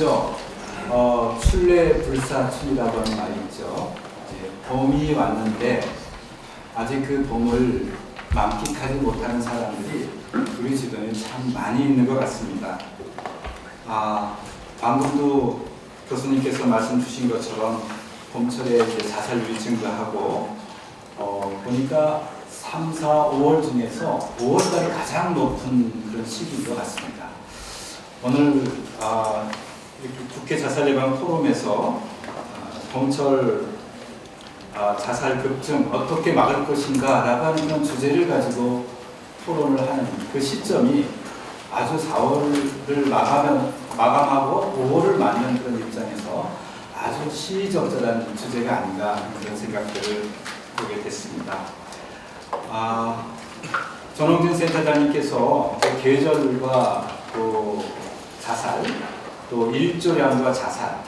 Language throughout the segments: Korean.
아시죠? 출래불사춘이라고 하는 말이 있죠. 이제 봄이 왔는데 아직 그 봄을 만끽하지 못하는 사람들이 우리 주변에 참 많이 있는 것 같습니다. 방금도 교수님께서 말씀 주신 것처럼 봄철에 이제 자살 위증도 하고 보니까 3, 4, 5월 중에서 5월달이 가장 높은 그런 시기인 것 같습니다. 오늘 이렇게 국회 자살 예방 포럼에서 봄철 자살 급증 어떻게 막을 것인가 라고 하는 그런 주제를 가지고 토론을 하는 그 시점이 아주 4월을 마감하고 5월을 맞는 그런 입장에서 아주 시의적절한 주제가 아닌가 그런 생각들을 보게 됐습니다. 전홍진 센터장님께서 계절과 또 자살, 또 일조량과 자살,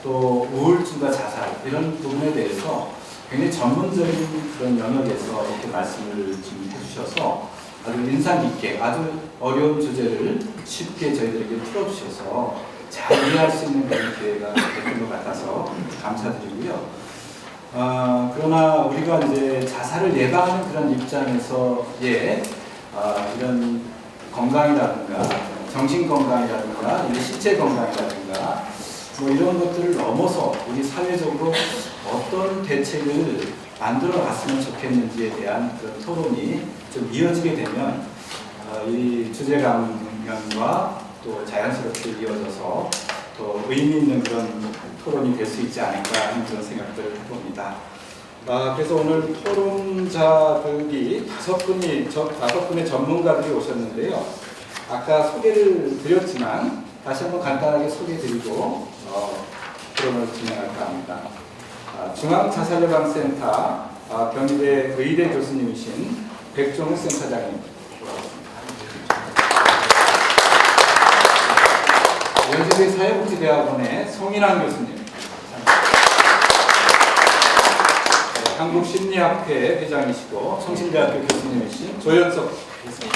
또 우울증과 자살 이런 부분에 대해서 굉장히 전문적인 그런 영역에서 이렇게 말씀을 좀 해주셔서 아주 인상 깊게 아주 어려운 주제를 쉽게 저희들에게 풀어주셔서 잘 이해할 수 있는 그런 기회가 됐던 것 같아서 감사드리고요. 그러나 우리가 이제 자살을 예방하는 그런 입장에서의 이런 건강이라든가 정신 건강이라든가 신체 건강이라든가 뭐 이런 것들을 넘어서 우리 사회적으로 어떤 대책을 만들어 갔으면 좋겠는지에 대한 그런 토론이 좀 이어지게 되면 이 주제 강연과 또 자연스럽게 이어져서 또 의미 있는 그런 토론이 될 수 있지 않을까 하는 그런 생각들을 해봅니다. 그래서 오늘 토론자들이 다섯 분의 전문가들이 오셨는데요. 아까 소개를 드렸지만 다시 한번 간단하게 소개드리고 토론을 진행할까 합니다. 중앙자살예방센터 경희대 의대 교수님이신 백종우 센터장님, 연세대 사회복지대학원의 송인환 교수님, 한국심리학회 회장이시고 성신대학교 교수님이신 조현석 교수님,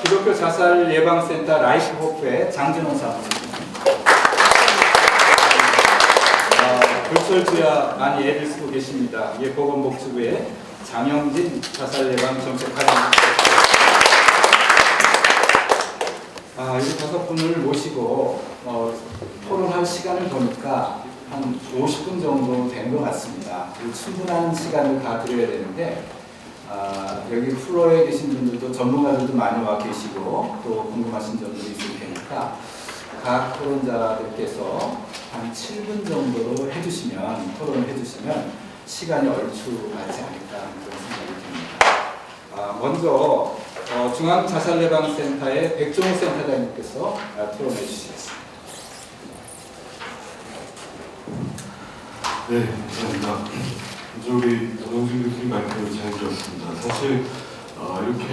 기독교 자살 예방센터 라이프호프의 장진원 사무장님, 불철주야 많이 애를 쓰고 계십니다. 보건복지부의 장영진 자살 예방 정책과장님. 이 다섯 분을 모시고 토론할 시간을 보니까 한 50분 정도 된 것 같습니다. 충분한 시간을 다 드려야 되는데 여기 플로어에 계신 분들도 전문가들도 많이 와 계시고 또 궁금하신 점들이 있을 테니까 각 토론자들께서 한 7분 정도로 토론을 해주시면 시간이 얼추 맞지 않을까 하는 그런 생각이 듭니다. 먼저 중앙자살예방센터의 백종우 센터장님께서 토론해 주시겠습니다. 네, 감사합니다. 우리 전홍진 교수님 말씀을 잘 들었습니다. 사실 이렇게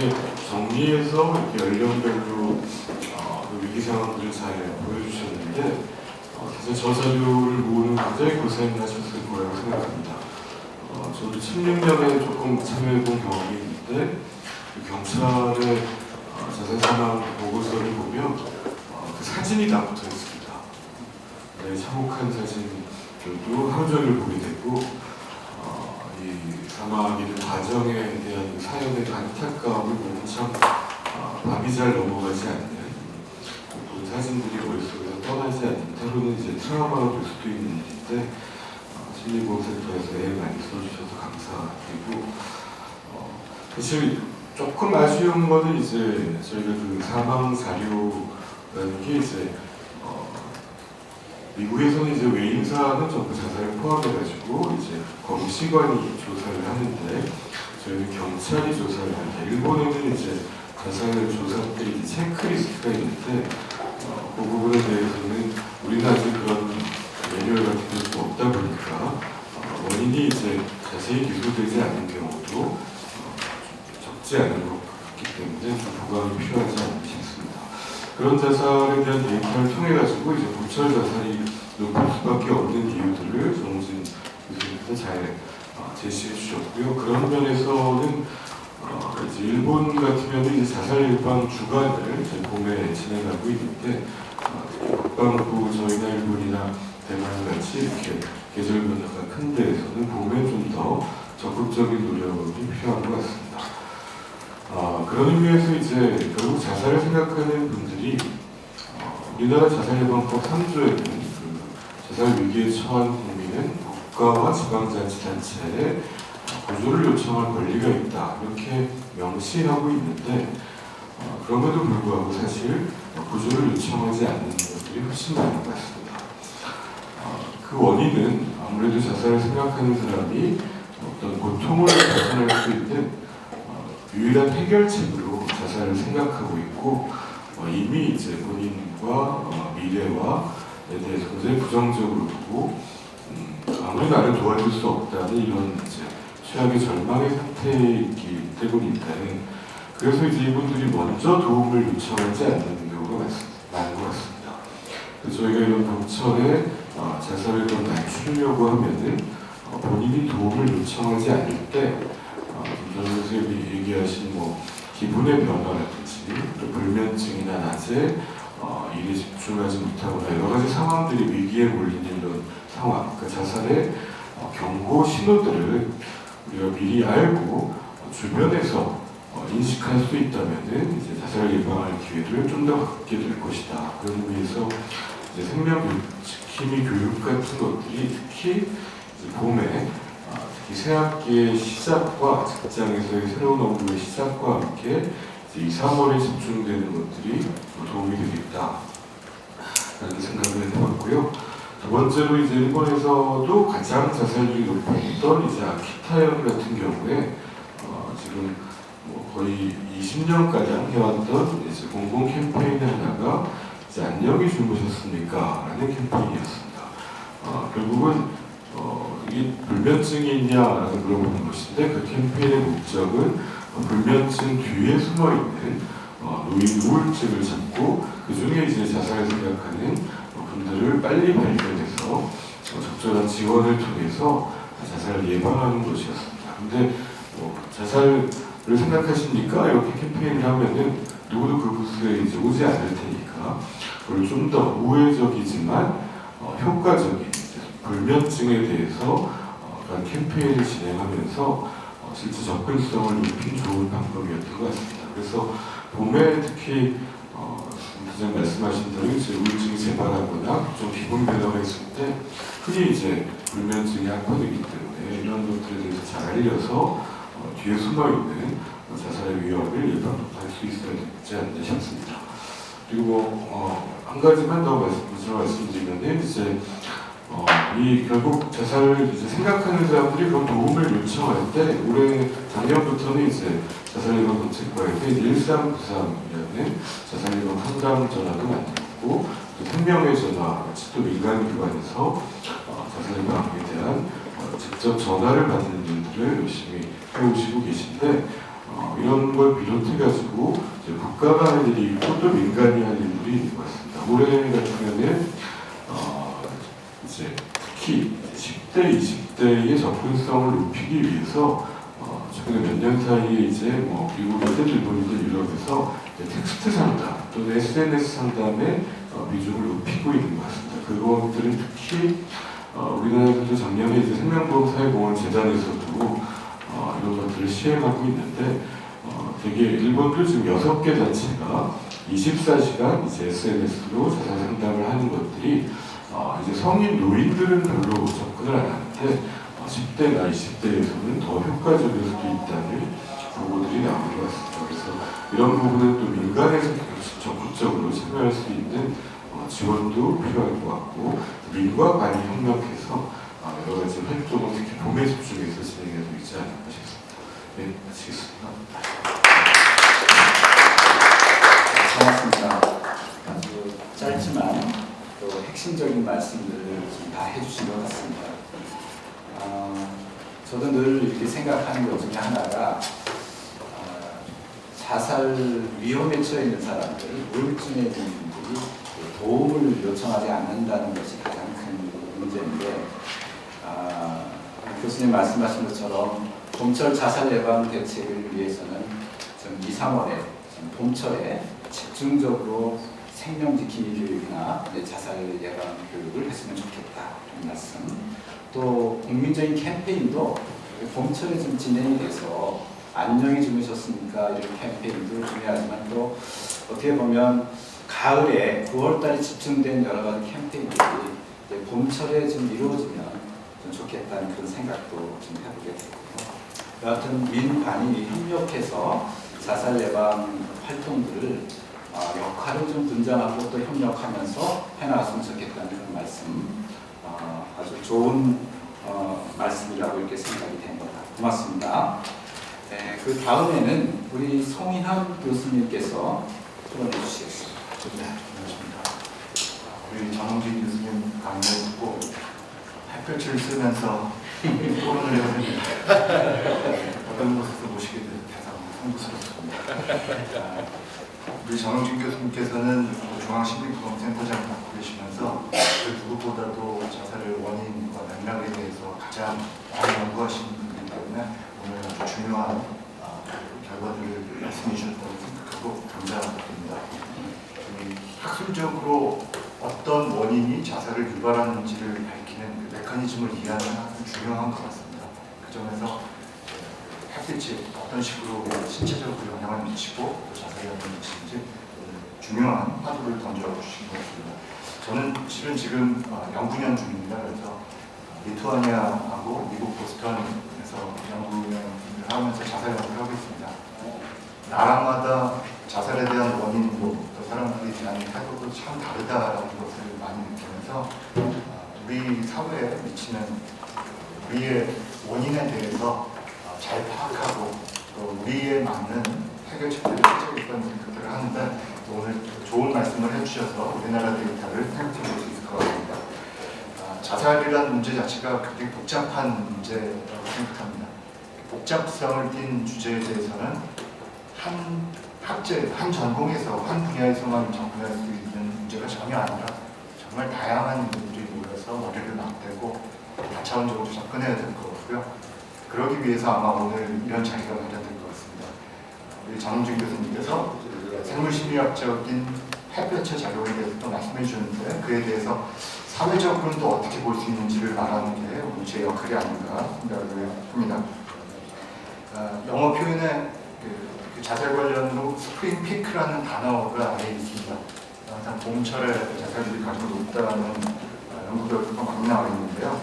정리해서 이렇게 연령별로 위기 상황들을 잘 보여주셨는데 사실 저 자료를 모으는 굉장히 고생하셨을 거라고 생각합니다. 저도 16년에 조금 참여해본 경험이 있는데 경찰의 자살 사망 보고서를 보면 그 사진이 다 붙어 있습니다. 네, 참혹한 사진들도 하루 종일 보게 되고 이 사망 이른 과정에 대한 사연의 안타까움을 보면 참 밥이 잘 넘어가지 않는 그 사진들이 머릿속에서 떠나지 않는 때로는 이제 트라우마가 될 수도 있는 일인데 심리보호센터에서 애 많이 써주셔서 감사드리고 사실 조금 아쉬운 거는 이제 저희가 그 사망 자료라는 게 이제 미국에서는 이제 외인사는 전부 자살을 포함해가지고 이제 검시관이 조사를 하는데 저희는 경찰이 조사를 하는데 일본에는 이제 자살 조사 때 이제 체크리스트가 있는데 그 부분에 대해서는 우리는 아직 그런 매뉴얼 같은 게 좀 없다 보니까 원인이 이제 자세히 기소되지 않는 경우도 적지 않은 것 같기 때문에 좀 보강이 필요하지 않나 싶습니다. 그런 자살에 대한 데이터를 통해 가지고 이제 봄철 자살이 높을 수밖에 없는 이유들을 정진 교수님께서 잘 제시해 주셨고요. 그런 면에서는 이제 일본 같으면 이제 자살 예방 주간을 이제 봄에 진행하고 있는데 북방구 저희나 일본이나 대만 같이 이렇게 계절 변화가 큰 데에서는 봄에 좀 더 적극적인 노력이 필요한 것 같습니다. 그런 의미에서 이제 결국 자살을 생각하는 분들이 우리나라 자살예방법 3조에는 그 자살 위기에 처한 국민은 국가와 지방자치단체에 구조를 요청할 권리가 있다 이렇게 명시하고 있는데 그럼에도 불구하고 사실 구조를 요청하지 않는 것들이 훨씬 많은 것 같습니다. 그 원인은 아무래도 자살을 생각하는 사람이 어떤 고통을 벗어날 수 있는 유일한 해결책으로 자살을 생각하고 있고 이미 이제 본인과 미래와에 대해서 굉장히 부정적으로 보고 아무리 나를 도와줄 수 없다는 이런 이제 최악의 절망의 상태이기 때문입니다. 그래서 이제 이분들이 먼저 도움을 요청하지 않는 경우가 많은 것 같습니다. 그래서 저희가 이런 봄철에 자살을 좀 낮추려고 하면은 본인이 도움을 요청하지 않을 때 전 선생님이 얘기하신 뭐 기분의 변화라든지 또 불면증이나 낮에 일에 집중하지 못하거나 여러 가지 상황들이 위기에 몰리는 이런 상황, 그 자살의 경고 신호들을 우리가 미리 알고 주변에서 인식할 수 있다면은 이제 자살을 예방할 기회를 좀 더 갖게 될 것이다. 그런 의미에서 이제 생명지킴이 교육 같은 것들이 특히 이제 봄에 특히 새학기의 시작과 직장에서의 새로운 업무의 시작과 함께 이제 2, 3월에 집중되는 것들이 도움이 되겠다라는 생각을 해봤고요. 두 번째로 이제 일본에서도 가장 자살률이 높았던 이제 아키타현 같은 경우에 지금 뭐 거의 20년가량 해왔던 이제 공공 캠페인 하나가 이제 안녕히 주무셨습니까? 라는 캠페인이었습니다. 결국은 이게 불면증이 있냐라고 물어보는 것인데 그 캠페인의 목적은 불면증 뒤에 숨어있는 노인 우울증을 잡고 그 중에 이제 자살을 생각하는 분들을 빨리 발견해서 적절한 지원을 통해서 자살을 예방하는 것이었습니다. 근데 자살을 생각하십니까? 이렇게 캠페인을 하면은 누구도 그 부스에 이제 오지 않을 테니까 그걸 좀 더 우회적이지만 효과적인 불면증에 대해서 그런 캠페인을 진행하면서 실제 접근성을 높인 좋은 방법이었던 것 같습니다. 그래서 봄에 특히 선생님 말씀하신 대로 이제 우울증이 재발하거나 좀 기분 변화가 있을 때 흔히 이제 불면증이 악화되기 때문에 이런 것들에 대해서 잘 알려서 뒤에 숨어있는 자살의 위험을 예방할 수 있어야 되지 않나 싶습니다. 그리고 한 가지만 더 말씀드리면 이제 이 결국 자살을 이제 생각하는 사람들이 그런 도움을 요청할 때 작년부터는 이제 자살예방 정책과에서 1393이라는 자살예방 상담 전화도 만들었고 또 생명의 전화 같이 또 민간 기관에서 자살예방에 대한 직접 전화를 받는 일들을 열심히 해오시고 계신데 이런 걸 비롯해가지고 국가가 할 일이 있고 또 민간이 할 일들이 있는 것 같습니다. 올해 같은 경우에는 이제 특히 10대, 20대의 접근성을 높이기 위해서 최근에 몇 년 사이에 이제 뭐 미국이든 일본이든 유럽에서 텍스트 상담 또는 SNS 상담의 비중을 높이고 있는 것 같습니다. 그것들은 특히 우리나라에서도 작년에 이제 생명보험 사회공헌 재단에서도 이런 것들을 시행하고 있는데 되게 일본도 지금 6개 단체가 24시간 이제 SNS로 자살 상담을 하는 것들이 이제 성인 노인들은 별로 접근을 안 하는데 10대나 20대에서는 더 효과적일 수도 있다는 보고들이 나오는 것 같습니다. 그래서 이런 부분은 또 민간에서 적극적으로 참여할 수 있는 지원도 필요할 것 같고 민과 관이 협력해서 여러 가지 활동을 특히 봄에 집중해서 진행해야 되지 않을까 싶습니다. 네, 마치겠습니다. 고맙습니다. 아주 짧지만 또 핵심적인 말씀들을 다 해주신 것 같습니다. 저도 늘 이렇게 생각하는 것 중에 하나가 자살 위험에 처해 있는 사람들, 우울증에 있는 분들이 도움을 요청하지 않는다는 것이 가장 큰 문제인데 교수님 말씀하신 것처럼 봄철 자살 예방 대책을 위해서는 좀 2, 3월에 봄철에 집중적으로 생명 지킴이 교육이나 자살 예방 교육을 했으면 좋겠다 이런 말씀. 또 국민적인 캠페인도 봄철에 좀 진행이 돼서 안녕히 주무셨습니까 이런 캠페인도 중요하지만 또 어떻게 보면 가을에 9월달에 집중된 여러 가지 캠페인들이 봄철에 좀 이루어지면 좀 좋겠다는 그런 생각도 좀 해보게 되고요. 여하튼 민관이 협력해서 자살 예방 활동들을 역할을 좀 분장하고 또 협력하면서 해나갔으면 좋겠다는 그런 말씀, 아주 좋은 말씀이라고 이렇게 생각이 됩니다. 고맙습니다. 네, 그 다음에는 우리 송인환 교수님께서 출연해 주시겠습니다. 네, 안녕하십니까. 우리 장홍진 교수님 강의를 듣고 햇볕을 쓰면서 토론을 해야 됩니다. 어떤 곳에서 모시게 된 대상 송구스럽습니다. 우리 장홍진 교수님께서는 중앙심리건강센터장을 맡고 계시면서 그 누구보다도 자살의 원인과 맥락에 대해서 가장 많이 연구하시는 분이기 때문에 오늘 아주 중요한 결과들을 말씀해 주셨다고 생각하고 감사드립니다. 학술적으로 어떤 원인이 자살을 유발하는지를 밝히는 그 메커니즘을 이해하는 건 중요한 것 같습니다. 그 점에서 햇빛이 어떤 식으로 신체적으로 영향을 미치고 또 자살에 영향을 미치는지 중요한 화두를 던져주신 것 같습니다. 저는 실은 지금 연구년 중입니다. 그래서 리투아니아하고 미국 보스턴에서 연구를 하면서 자살 연구를 하고 있습니다. 나라마다 자살에 대한 원인도 또 사람들이 대한 태도도 참 다르다라는 것을 많이 느끼면서 우리 사회에 미치는 우리의 원인에 대해서 잘 파악하고 또 우리에 맞는 해결책들을 찾아보는 것들을 하는데 오늘 좋은 말씀을 해주셔서 우리나라 데이터를 생각해 볼 수 있을 것 같습니다. 자살이라는 문제 자체가 굉장히 복잡한 문제라고 생각합니다. 복잡성을 띈 주제에 대해서는 한 전공에서 한 분야에서만 접근할 수 있는 문제가 전혀 아니라 정말 다양한 분들이 모여서 머리를 맞대고 다차원적으로 접근해야 될 것 같고요. 그러기 위해서 아마 오늘 이런 자리가 마련된 것 같습니다. 우리 장홍진 교수님께서 생물심리학적인 햇볕의 작용에 대해서 또 말씀해 주셨는데 그에 대해서 사회적으로는 또 어떻게 볼 수 있는지를 말하는 게 오늘 제 역할이 아닌가 생각을 합니다. 영어 표현에 그 자살 관련으로 스프링 피크라는 단어가 안에 있습니다. 항상 봄철에 자살률이 가장 높다는 연구 결과가 많이 나와 있는데요.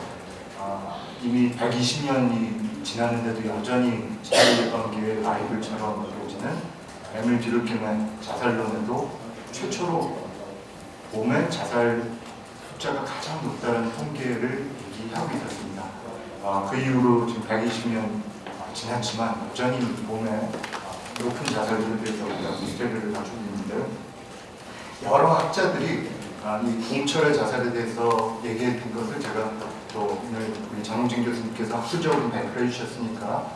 이미 120년이 지났는데도 여전히 자살 관계의 바이블처럼 이루어지는 에밀 듀르킴의 자살론에도 최초로 봄에 자살 숫자가 가장 높다는 통계를 얘기하고 있었습니다. 그 이후로 지금 120년 지났지만 여전히 봄에 높은 자살률에 대해서 우리가 미스테리를 가지고 있는데요. 여러 학자들이 이 봄철의 자살에 대해서 얘기했던 것을 제가 또 오늘 우리 장홍진 교수님께서 학술적으로 발표해 주셨으니까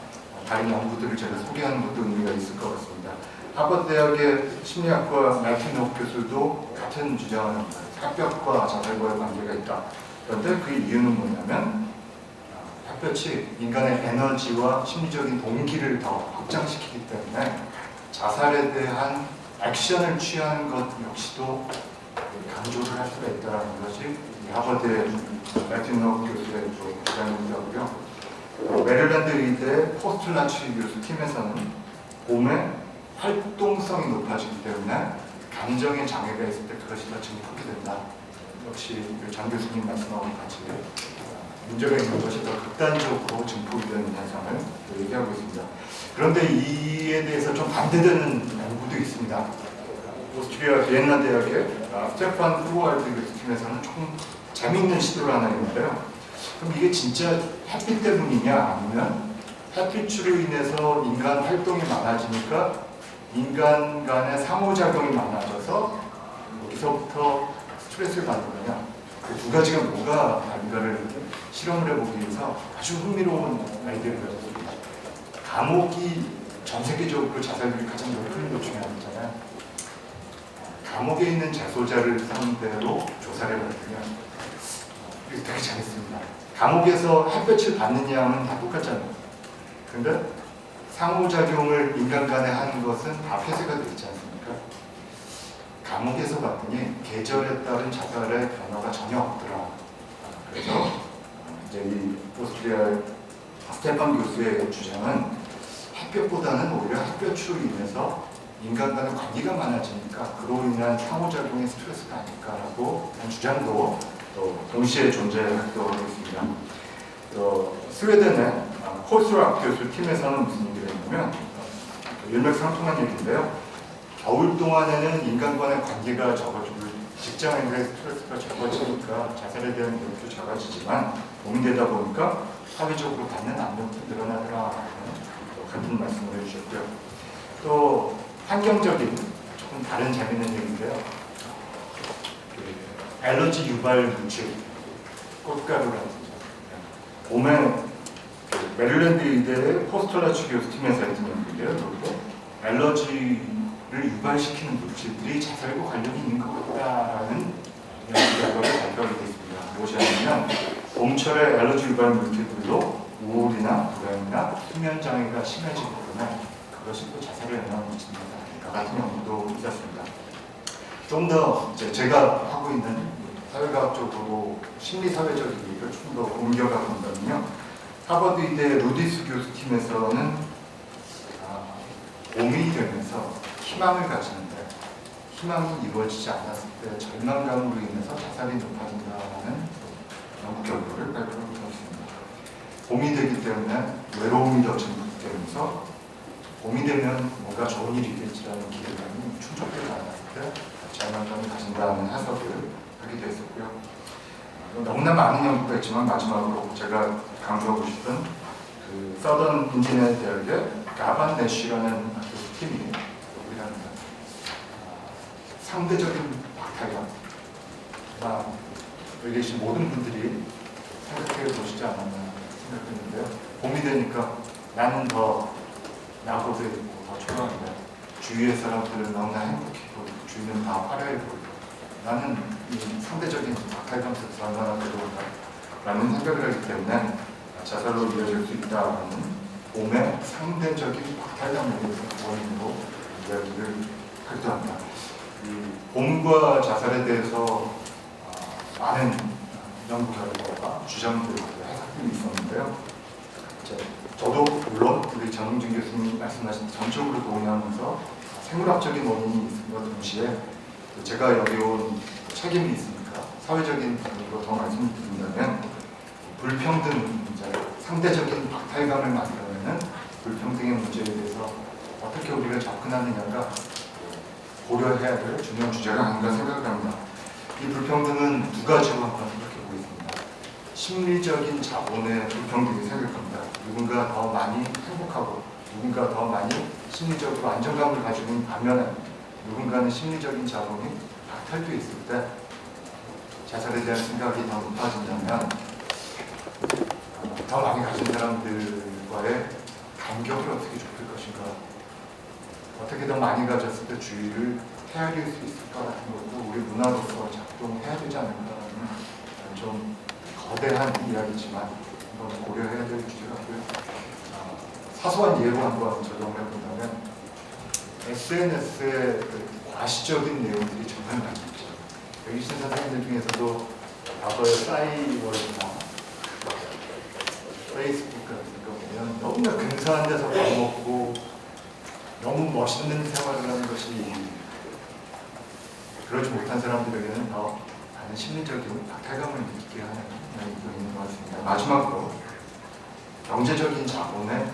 다른 연구들을 제가 소개하는 것도 의미가 있을 것 같습니다. 하버드 대학의 심리학과 마이클 노 교수도 같은 주장을 합니다. 햇볕과 자살과의 관계가 있다. 그런데 그 이유는 뭐냐면 햇볕이 인간의 에너지와 심리적인 동기를 더 확장시키기 때문에 자살에 대한 액션을 취하는 것 역시도 강조를 할 수가 있다는 것이 하버드의 마이클 노 교수의 주장이고요. 메릴랜드 의대 포스틀라치 교수 팀에서는 봄에 활동성이 높아지기 때문에 감정의 장애가 있을 때 그것이 더 증폭이 된다. 역시 장 교수님 말씀하고 같이 문제가 있는 것이 더 극단적으로 증폭이 되는 현상을 얘기하고 있습니다. 그런데 이에 대해서 좀 반대되는 연구도 있습니다. 오스트리아 비엔나 대학의 스테판 프로알드 교수팀에서는 조금 재미있는 시도를 하나 했는데요. 그럼 이게 진짜 햇빛 때문이냐 아니면 햇빛으로 인해서 인간 활동이 많아지니까 인간 간의 상호작용이 많아져서 여기서부터 스트레스를 받는 거냐 그 두 가지가 뭐가 다른가를 실험을 해보기 위해서 아주 흥미로운 아이디어를 가졌습니다. 감옥이 전 세계적으로 자살률이 가장 높은 것 중에 하나잖아요. 감옥에 있는 재소자를 상대로 조사를 해봤더니 이게 되게 잘했습니다. 감옥에서 햇볕을 받는 양은 다 똑같잖아요. 근데 상호작용을 인간 간에 하는 것은 다 폐쇄가 되어 있지 않습니까? 감옥에서 봤더니 계절에 따른 자살의 변화가 전혀 없더라. 그래서 이제 이 오스트리아 스테판 교수의 주장은 햇볕보다는 오히려 햇볕으로 인해서 인간 간의 관계가 많아지니까 그로 인한 상호작용의 스트레스가 아닐까라고 하는 주장도 또 동시에 존재하기도 하고 있습니다. 또 스웨덴의 콜스락 교수 팀에서는 무슨 얘기를 했냐면 일맥상통한 얘기인데요. 겨울 동안에는 인간 간의 관계가 적어지고 직장인들의 스트레스가 적어지니까 자살에 대한 노력도 작아지지만 봄이 되다 보니까 사회적으로 받는 압력도 늘어나더라 같은 말씀을 해주셨고요. 또 환경적인 조금 다른 재미있는 얘기인데요. 그 알러지 유발 물질, 꽃가루라든지 봄에 그 메릴랜드 의대의 포스톨라치 교수 팀에서 했던 연구인데요. 그리고 알러지를 유발시키는 물질들이 자살과 관련이 있는 것 같다라는 결과를 발표하게 됐습니다. 무엇이냐면 봄철에 알러지 유발 물질들로 우울이나 불안이나 수면 장애가 심해지기 때문에 그것이 또 자살에 영향을 미친다. 같은 연구도 있었습니다. 좀 더 제가 하고 있는 사회과학적으로 심리사회적 얘기를 좀 더 옮겨가 본다면요. 하버드 의대 루디스 교수 팀에서는 봄이 되면서 희망을 가지는데 희망이 이루어지지 않았을 때 절망감으로 인해서 자살이 높아진다는 연구 결과를 발표하고 있습니다. 봄이 되기 때문에 외로움이 더 증폭되면서 봄이 되면 뭔가 좋은 일이 있겠지라는 기대감이 충족되지 않았을 때 절망감을 가진다는 해석을 하기도 했었고요. 너무나 많은 연구가 있지만 마지막으로 제가 강조하고 싶은 그 서던 인지니어 대학의 가반 내쉬라는 팀이 우리나라 상대적인 박탈감 여기 계신 모든 분들이 생각해 보시지 않았나 생각했는데요. 봄이 되니까 나는 더 나보다 있고 더 초라한데 주위의 사람들은 너무나 행복해 보이고 주위는 다 화려해 보이고 나는 이 상대적인 박탈감 속에서 얼마나 괴로울까라는 생각을 하기 때문에 자살로 이어질 수 있다는 봄의 상대적인 박탈감에 대해서 원인으로 이야기를 하기도 합니다. 이 봄과 자살에 대해서 많은 연구 결과가 주장들과 해석들이 있었는데요. 저도 물론 우리 정웅진 교수님 말씀하신 전적으로 동의하면서 생물학적인 원인이 있는 것 동시에 제가 여기 온 책임이 있으니까 사회적인 부분으로 더 말씀드린다면 불평등 문제, 상대적인 박탈감을 만들어내는 불평등의 문제에 대해서 어떻게 우리가 접근하느냐가 고려해야 될 중요한 주제가 아닌가 생각을 합니다. 이 불평등은 두 가지로 한번 생각해 보겠습니다. 심리적인 자본의 불평등이 생각합니다. 누군가 더 많이 행복하고 누군가 더 많이 심리적으로 안정감을 가지고 있는 반면에 누군가는 심리적인 자본이 박탈되어 있을 때 자살에 대한 생각이 더 높아진다면 더 많이 가진 사람들과의 간격을 어떻게 좁힐 것인가, 어떻게 더 많이 가졌을 때 주의를 헤아릴 수 있을까 같은 것도 우리 문화로서 작동해야 되지 않을까라는 좀 거대한 이야기지만 한번 고려해야 될 주제 같고요. 사소한 예로 한번 적용해 본다면 SNS의 과시적인 내용들이 정말 많이 있죠. 여기 계신 선생님들 중에서도 과거의 싸이월드나 페이스북 같은 거 보면 너무나 근사한 데서 밥 먹고 너무 멋있는 생활을 하는 것이 그러지 못한 사람들에게는 더 많은 심리적인 박탈감을 느끼게 하는 면이 있는 것 같습니다. 마지막으로 경제적인 자본의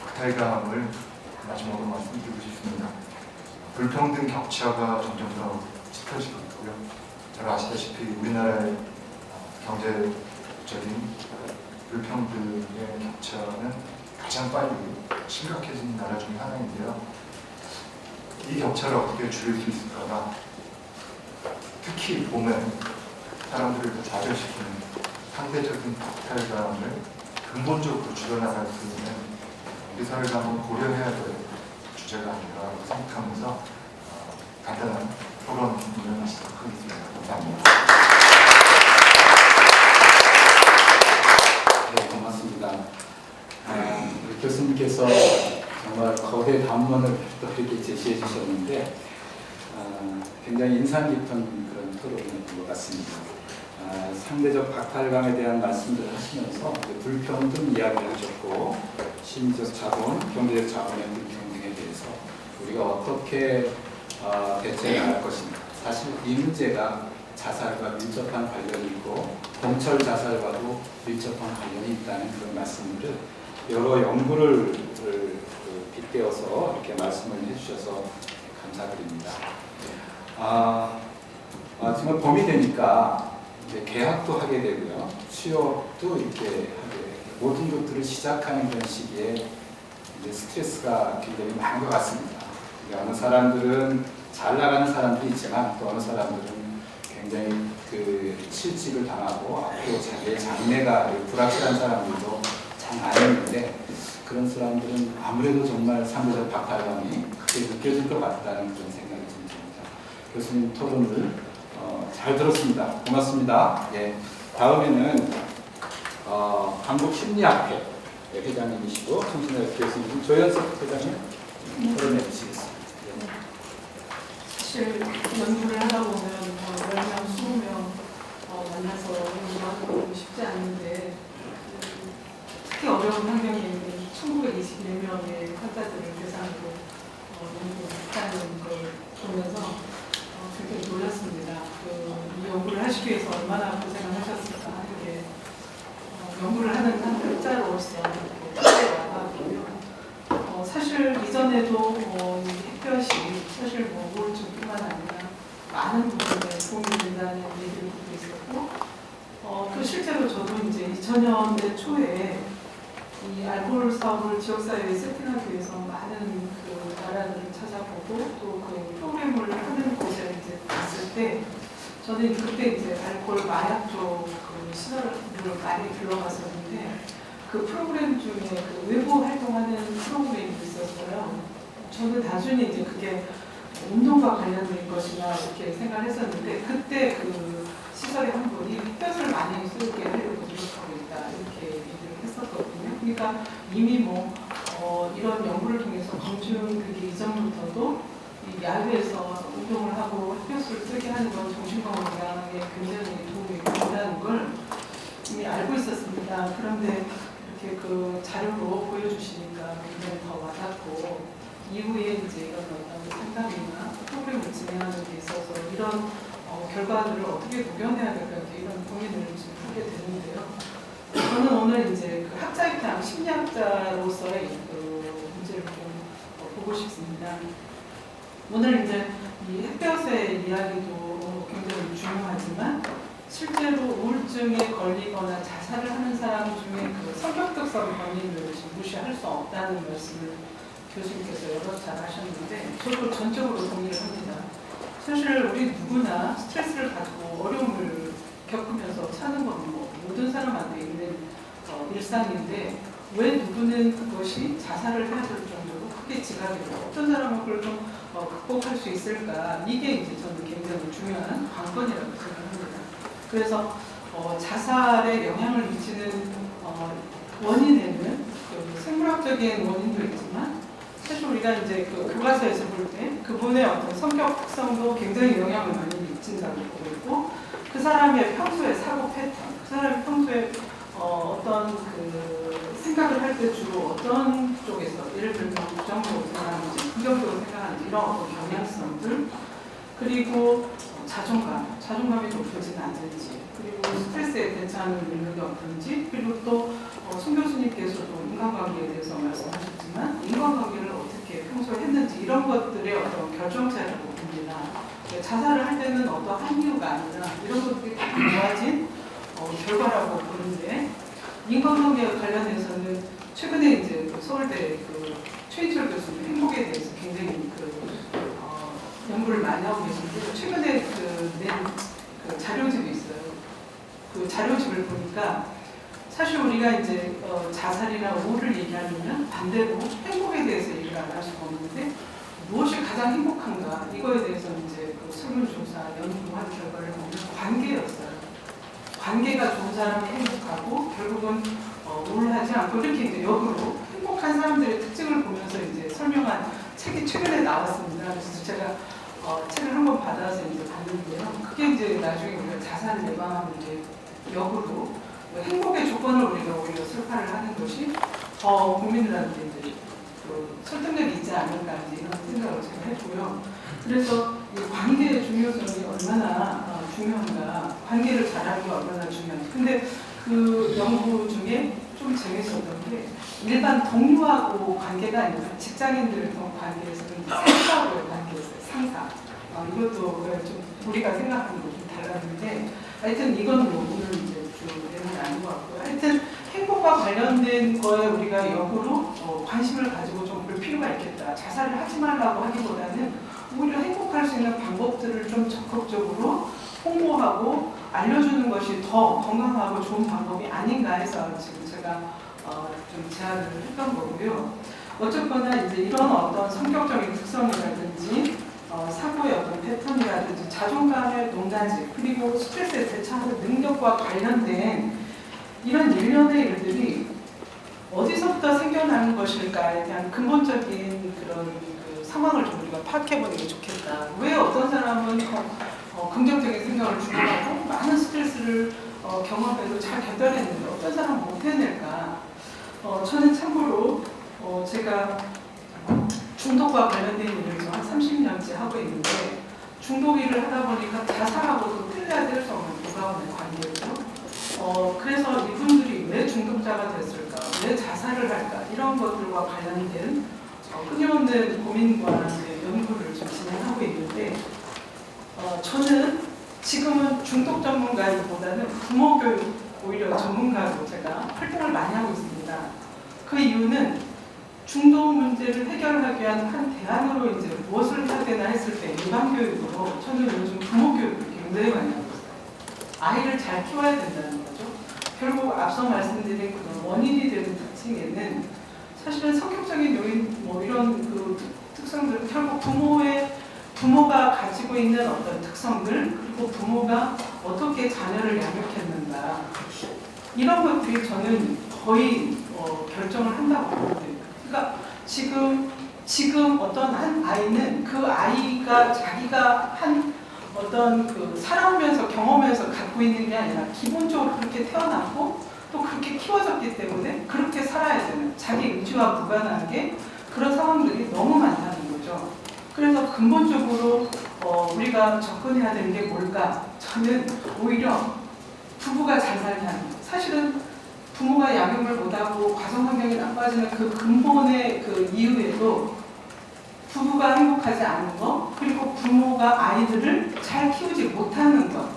박탈감을 마지막으로 말씀드리고 싶습니다. 불평등 격차가 점점 더 짙어지고 있고요. 잘 아시다시피 우리나라의 경제적인 불평등의 격차는 가장 빨리 심각해지는 나라 중에 하나인데요. 이 격차를 어떻게 줄일 수 있을까가 특히 봄에 사람들을 더 좌절시키는 상대적인 박탈감을 근본적으로 줄여나갈 수 있는 우리 사회가 한번 고려해야 될 주제가 아닌가 생각하면서 간단한 토론을 마치도록 하겠습니다. 감사합니다. 네, 고맙습니다. 우리 교수님께서 정말 거대 담론을 또 이렇게 제시해 주셨는데 굉장히 인상 깊은 그런 토론이었던 것 같습니다. 상대적 박탈감에 대한 말씀들을 하시면서 불평등 이야기를 하셨고 심리적 자본, 경제적 자본의 불평등에 대해서 우리가 어떻게 대처할 것인가. 사실 이 문제가 자살과 밀접한 관련이 있고 공철 자살과도 밀접한 관련이 있다는 그런 말씀들을 여러 연구를 빗대어서 이렇게 말씀을 해주셔서 감사드립니다. 정말 봄이 되니까 이제 개학도 하게 되고요, 취업도 이렇게 하게 되고 모든 것들을 시작하는 그런 시기에 이제 스트레스가 굉장히 많은 것 같습니다. 어느 사람들은 잘 나가는 사람도 있지만 또 어느 사람들은 굉장히 그 실직을 당하고 앞으로 자기의 장래가 불확실한 사람들도 참 많이 있는데 그런 사람들은 아무래도 정말 상대적 박탈감이 크게 느껴질 것 같다는 그런 생각이 좀 듭니다. 교수님 토론을 잘 들었습니다. 고맙습니다. 예, 다음에는 한국심리학회 회장님이시고 청신의 교수님 조현석 회장님 토론해 주시겠습니다. 사실 연구를 하다 보면 10명, 20명 만나서 연구하고 쉽지 않은데 특히 어려운 환경에 있는 1921명의 환자들을 대상으로 연구하는 걸 보면서 굉장히 놀랐습니다. 이 연구를 하시기 위해서 얼마나 고생을 하셨을까. 이렇게 연구를 하는 한 학자로서 이렇게 와닿았고요. 사실 이전에도 햇볕이 사실 우울증뿐만 아니라 많은 부분에 도움이 된다는 얘기를 듣고 있었고, 또 실제로 저도 이제 2000년대 초에 이 알코올 사업을 지역사회에 세팅하기 위해서 많은 그 나라들을 찾아보고 또 그 프로그램을 하는 곳에 이제 갔을 때 저는 그때 이제 알코올 마약 쪽 그 시설을 많이 들어갔었는데 그 프로그램 중에 그 외부 활동하는 프로그램이 있었어요. 저는 단순히 이제 그게 운동과 관련된 것이나 이렇게 생각을 했었는데 그때 그 시설의 한 분이 햇볕을 많이 쏘게 하려고 노력하고 있다 이렇게 얘기를 했었거든요. 그러니까 이미 이런 연구를 통해서 검증되기 이전부터도 이 야외에서 운동을 하고 햇볕을 쐬게 하는 건 정신건강에 굉장히 도움이 된다는 걸 이미 알고 있었습니다. 그런데 이렇게 그 자료로 보여주시니까 굉장히 더 와닿고 이후에 이제 이런 어떤 상담이나 프로그램을 진행하는 데 있어서 이런 결과들을 어떻게 구현해야 될까 이런 고민을 지금 하게 되는데요. 저는 오늘 이제 그 학자 입장, 심리학자로서의 그 문제를 좀 보고 싶습니다. 오늘 이제 이 햇볕의 이야기도 굉장히 중요하지만 실제로 우울증에 걸리거나 자살을 하는 사람 중에 그 성격 특성 변이를 무시할 수 없다는 말씀을 교수님께서 여러 차례 하셨는데 저도 전적으로 동의를 합니다. 사실 우리 누구나 스트레스를 가지고 어려움을 겪으면서 사는 건 모든 사람한테 있는 일상인데 왜 누구는 그것이 자살을 해야 될 정도로 크게 지각이 되고 어떤 사람은 그걸 좀 극복할 수 있을까 이게 이제 저는 굉장히 중요한 관건이라고 생각합니다. 그래서 자살에 영향을 미치는 원인에는 그 생물학적인 원인도 있지만 사실 우리가 이제 그 교과서에서 볼 때 그분의 어떤 성격 특성도 굉장히 영향을 많이 미친다고 보고 있고 그 사람의 평소의 사고 패턴, 그 사람이 평소에 어떤 그 생각을 할 때 주로 어떤 쪽에서 예를 들면 부정적으로 생각하는지 긍정적으로 생각하는지 이런 어떤 경향성들 그리고 자존감이 높여지는 않는지 그리고 스트레스에 대처하는 능력이 어떤지 그리고 또 송 교수님께서도 인간관계에 대해서 말씀하셨지만 인간관계를 어떻게 평소에 했는지 이런 것들의 어떤 결정체라고 봅니다. 자살을 할 때는 어떠한 이유가 아니라 이런 것들이 모아진 결과라고 보는데 인간관계와 관련해서는 최근에 이제 그 서울대 그 최인철 교수님 행복에 대해서 굉장히 연구를 많이 하고 계신데 최근에 낸 자료집이 있어요. 그 자료집을 보니까 사실 우리가 이제 자살이나 우울을 얘기하면 반대로 행복에 대해서 얘기를 안 할 수가 없는데 무엇이 가장 행복한가 이거에 대해서 이제 그 설문조사 연구한 결과를 보면 관계였어요. 관계가 좋은 사람이 행복하고 결국은 우울하지 않고 이렇게 이제 역으로 행복 행복한 사람들의 특징을 보면서 이제 설명한 책이 최근에 나왔습니다. 그래서 제가 책을 한번 받아서 이제 봤는데요. 그게 이제 나중에 우리가 자살 예방하는 이제 역으로 행복의 조건을 우리가 오히려 설파를 하는 것이 더 국민들한테 이제 설득력이 있지 않을까 이제 이런 생각을 제가 했고요. 그래서 이 관계의 중요성이 얼마나 중요한가, 관계를 잘하는 게 얼마나 중요한가. 근데 그 연구 중에 좀 재밌었던 게 일반 동료하고 관계가 아니라 직장인들 관계에서는 상사하고의 관계였어요. 상사. 이것도 좀 우리가 생각하는 거 좀 달랐는데 하여튼 이건 뭐 오늘 이제 주 내용은 아닌 것 같고요. 하여튼 행복과 관련된 거에 우리가 역으로 관심을 가지고 좀 볼 필요가 있겠다. 자살을 하지 말라고 하기보다는 오히려 행복할 수 있는 방법들을 좀 적극적으로 홍보하고 알려주는 것이 더 건강하고 좋은 방법이 아닌가 해서 지금 제가 좀 제안을 했던 거고요. 어쨌거나 이제 이런 어떤 성격적인 특성이라든지 사고의 어떤 패턴이라든지 자존감의 높낮이 그리고 스트레스에 대처하는 능력과 관련된 이런 일련의 일들이 어디서부터 생겨나는 것일까에 대한 근본적인 그런 그 상황을 좀 우리가 파악해보는 게 좋겠다. 왜 어떤 사람은 긍정적인 생각을 주고하고 많은 스트레스를 경험해도 잘 견뎌냈는데 어떤 사람은 못 해낼까. 저는 참고로 제가 중독과 관련된 일을 한 30년째 하고 있는데 중독 일을 하다 보니까 자살하고도 뗄래야 뗄 수 없는 무가운의 관계고 그래서 이분들이 왜 중독자가 됐을까, 왜 자살을 할까 이런 것들과 관련된 끊임없는 고민과 연구를 좀 진행하고 있는데 저는 지금은 중독 전문가보다는 부모 교육 오히려 전문가로 제가 활동을 많이 하고 있습니다. 그 이유는 중독 문제를 해결하기 위한 한 대안으로 이제 무엇을 해야 되나 했을 때 예방 교육으로 저는 요즘 부모 교육을 굉장히 많이 하고 있어요. 아이를 잘 키워야 된다는 거죠. 결국 앞서 말씀드린 그런 원인이 되는 특징에는 사실은 성격적인 요인 뭐 이런 그 특성들은 결국 부모가 가지고 있는 어떤 특성들 그리고 부모가 어떻게 자녀를 양육했는가 이런 것들이 저는 거의 결정을 한다고 보거든요. 그러니까 지금 어떤 한 아이는 그 아이가 자기가 한 어떤 그 살아오면서 경험해서 갖고 있는 게 아니라 기본적으로 그렇게 태어났고 또 그렇게 키워졌기 때문에 그렇게 살아야 되는 자기 의지와 무관하게 그런 상황들이 너무 많다는 거죠. 그래서 근본적으로 우리가 접근해야 되는 게 뭘까? 저는 오히려 부부가 잘 살게 하는 거. 사실은 부모가 양육을 못하고 가정 환경이 나빠지는 그 근본의 그 이유에도 부부가 행복하지 않은 것, 그리고 부모가 아이들을 잘 키우지 못하는 것.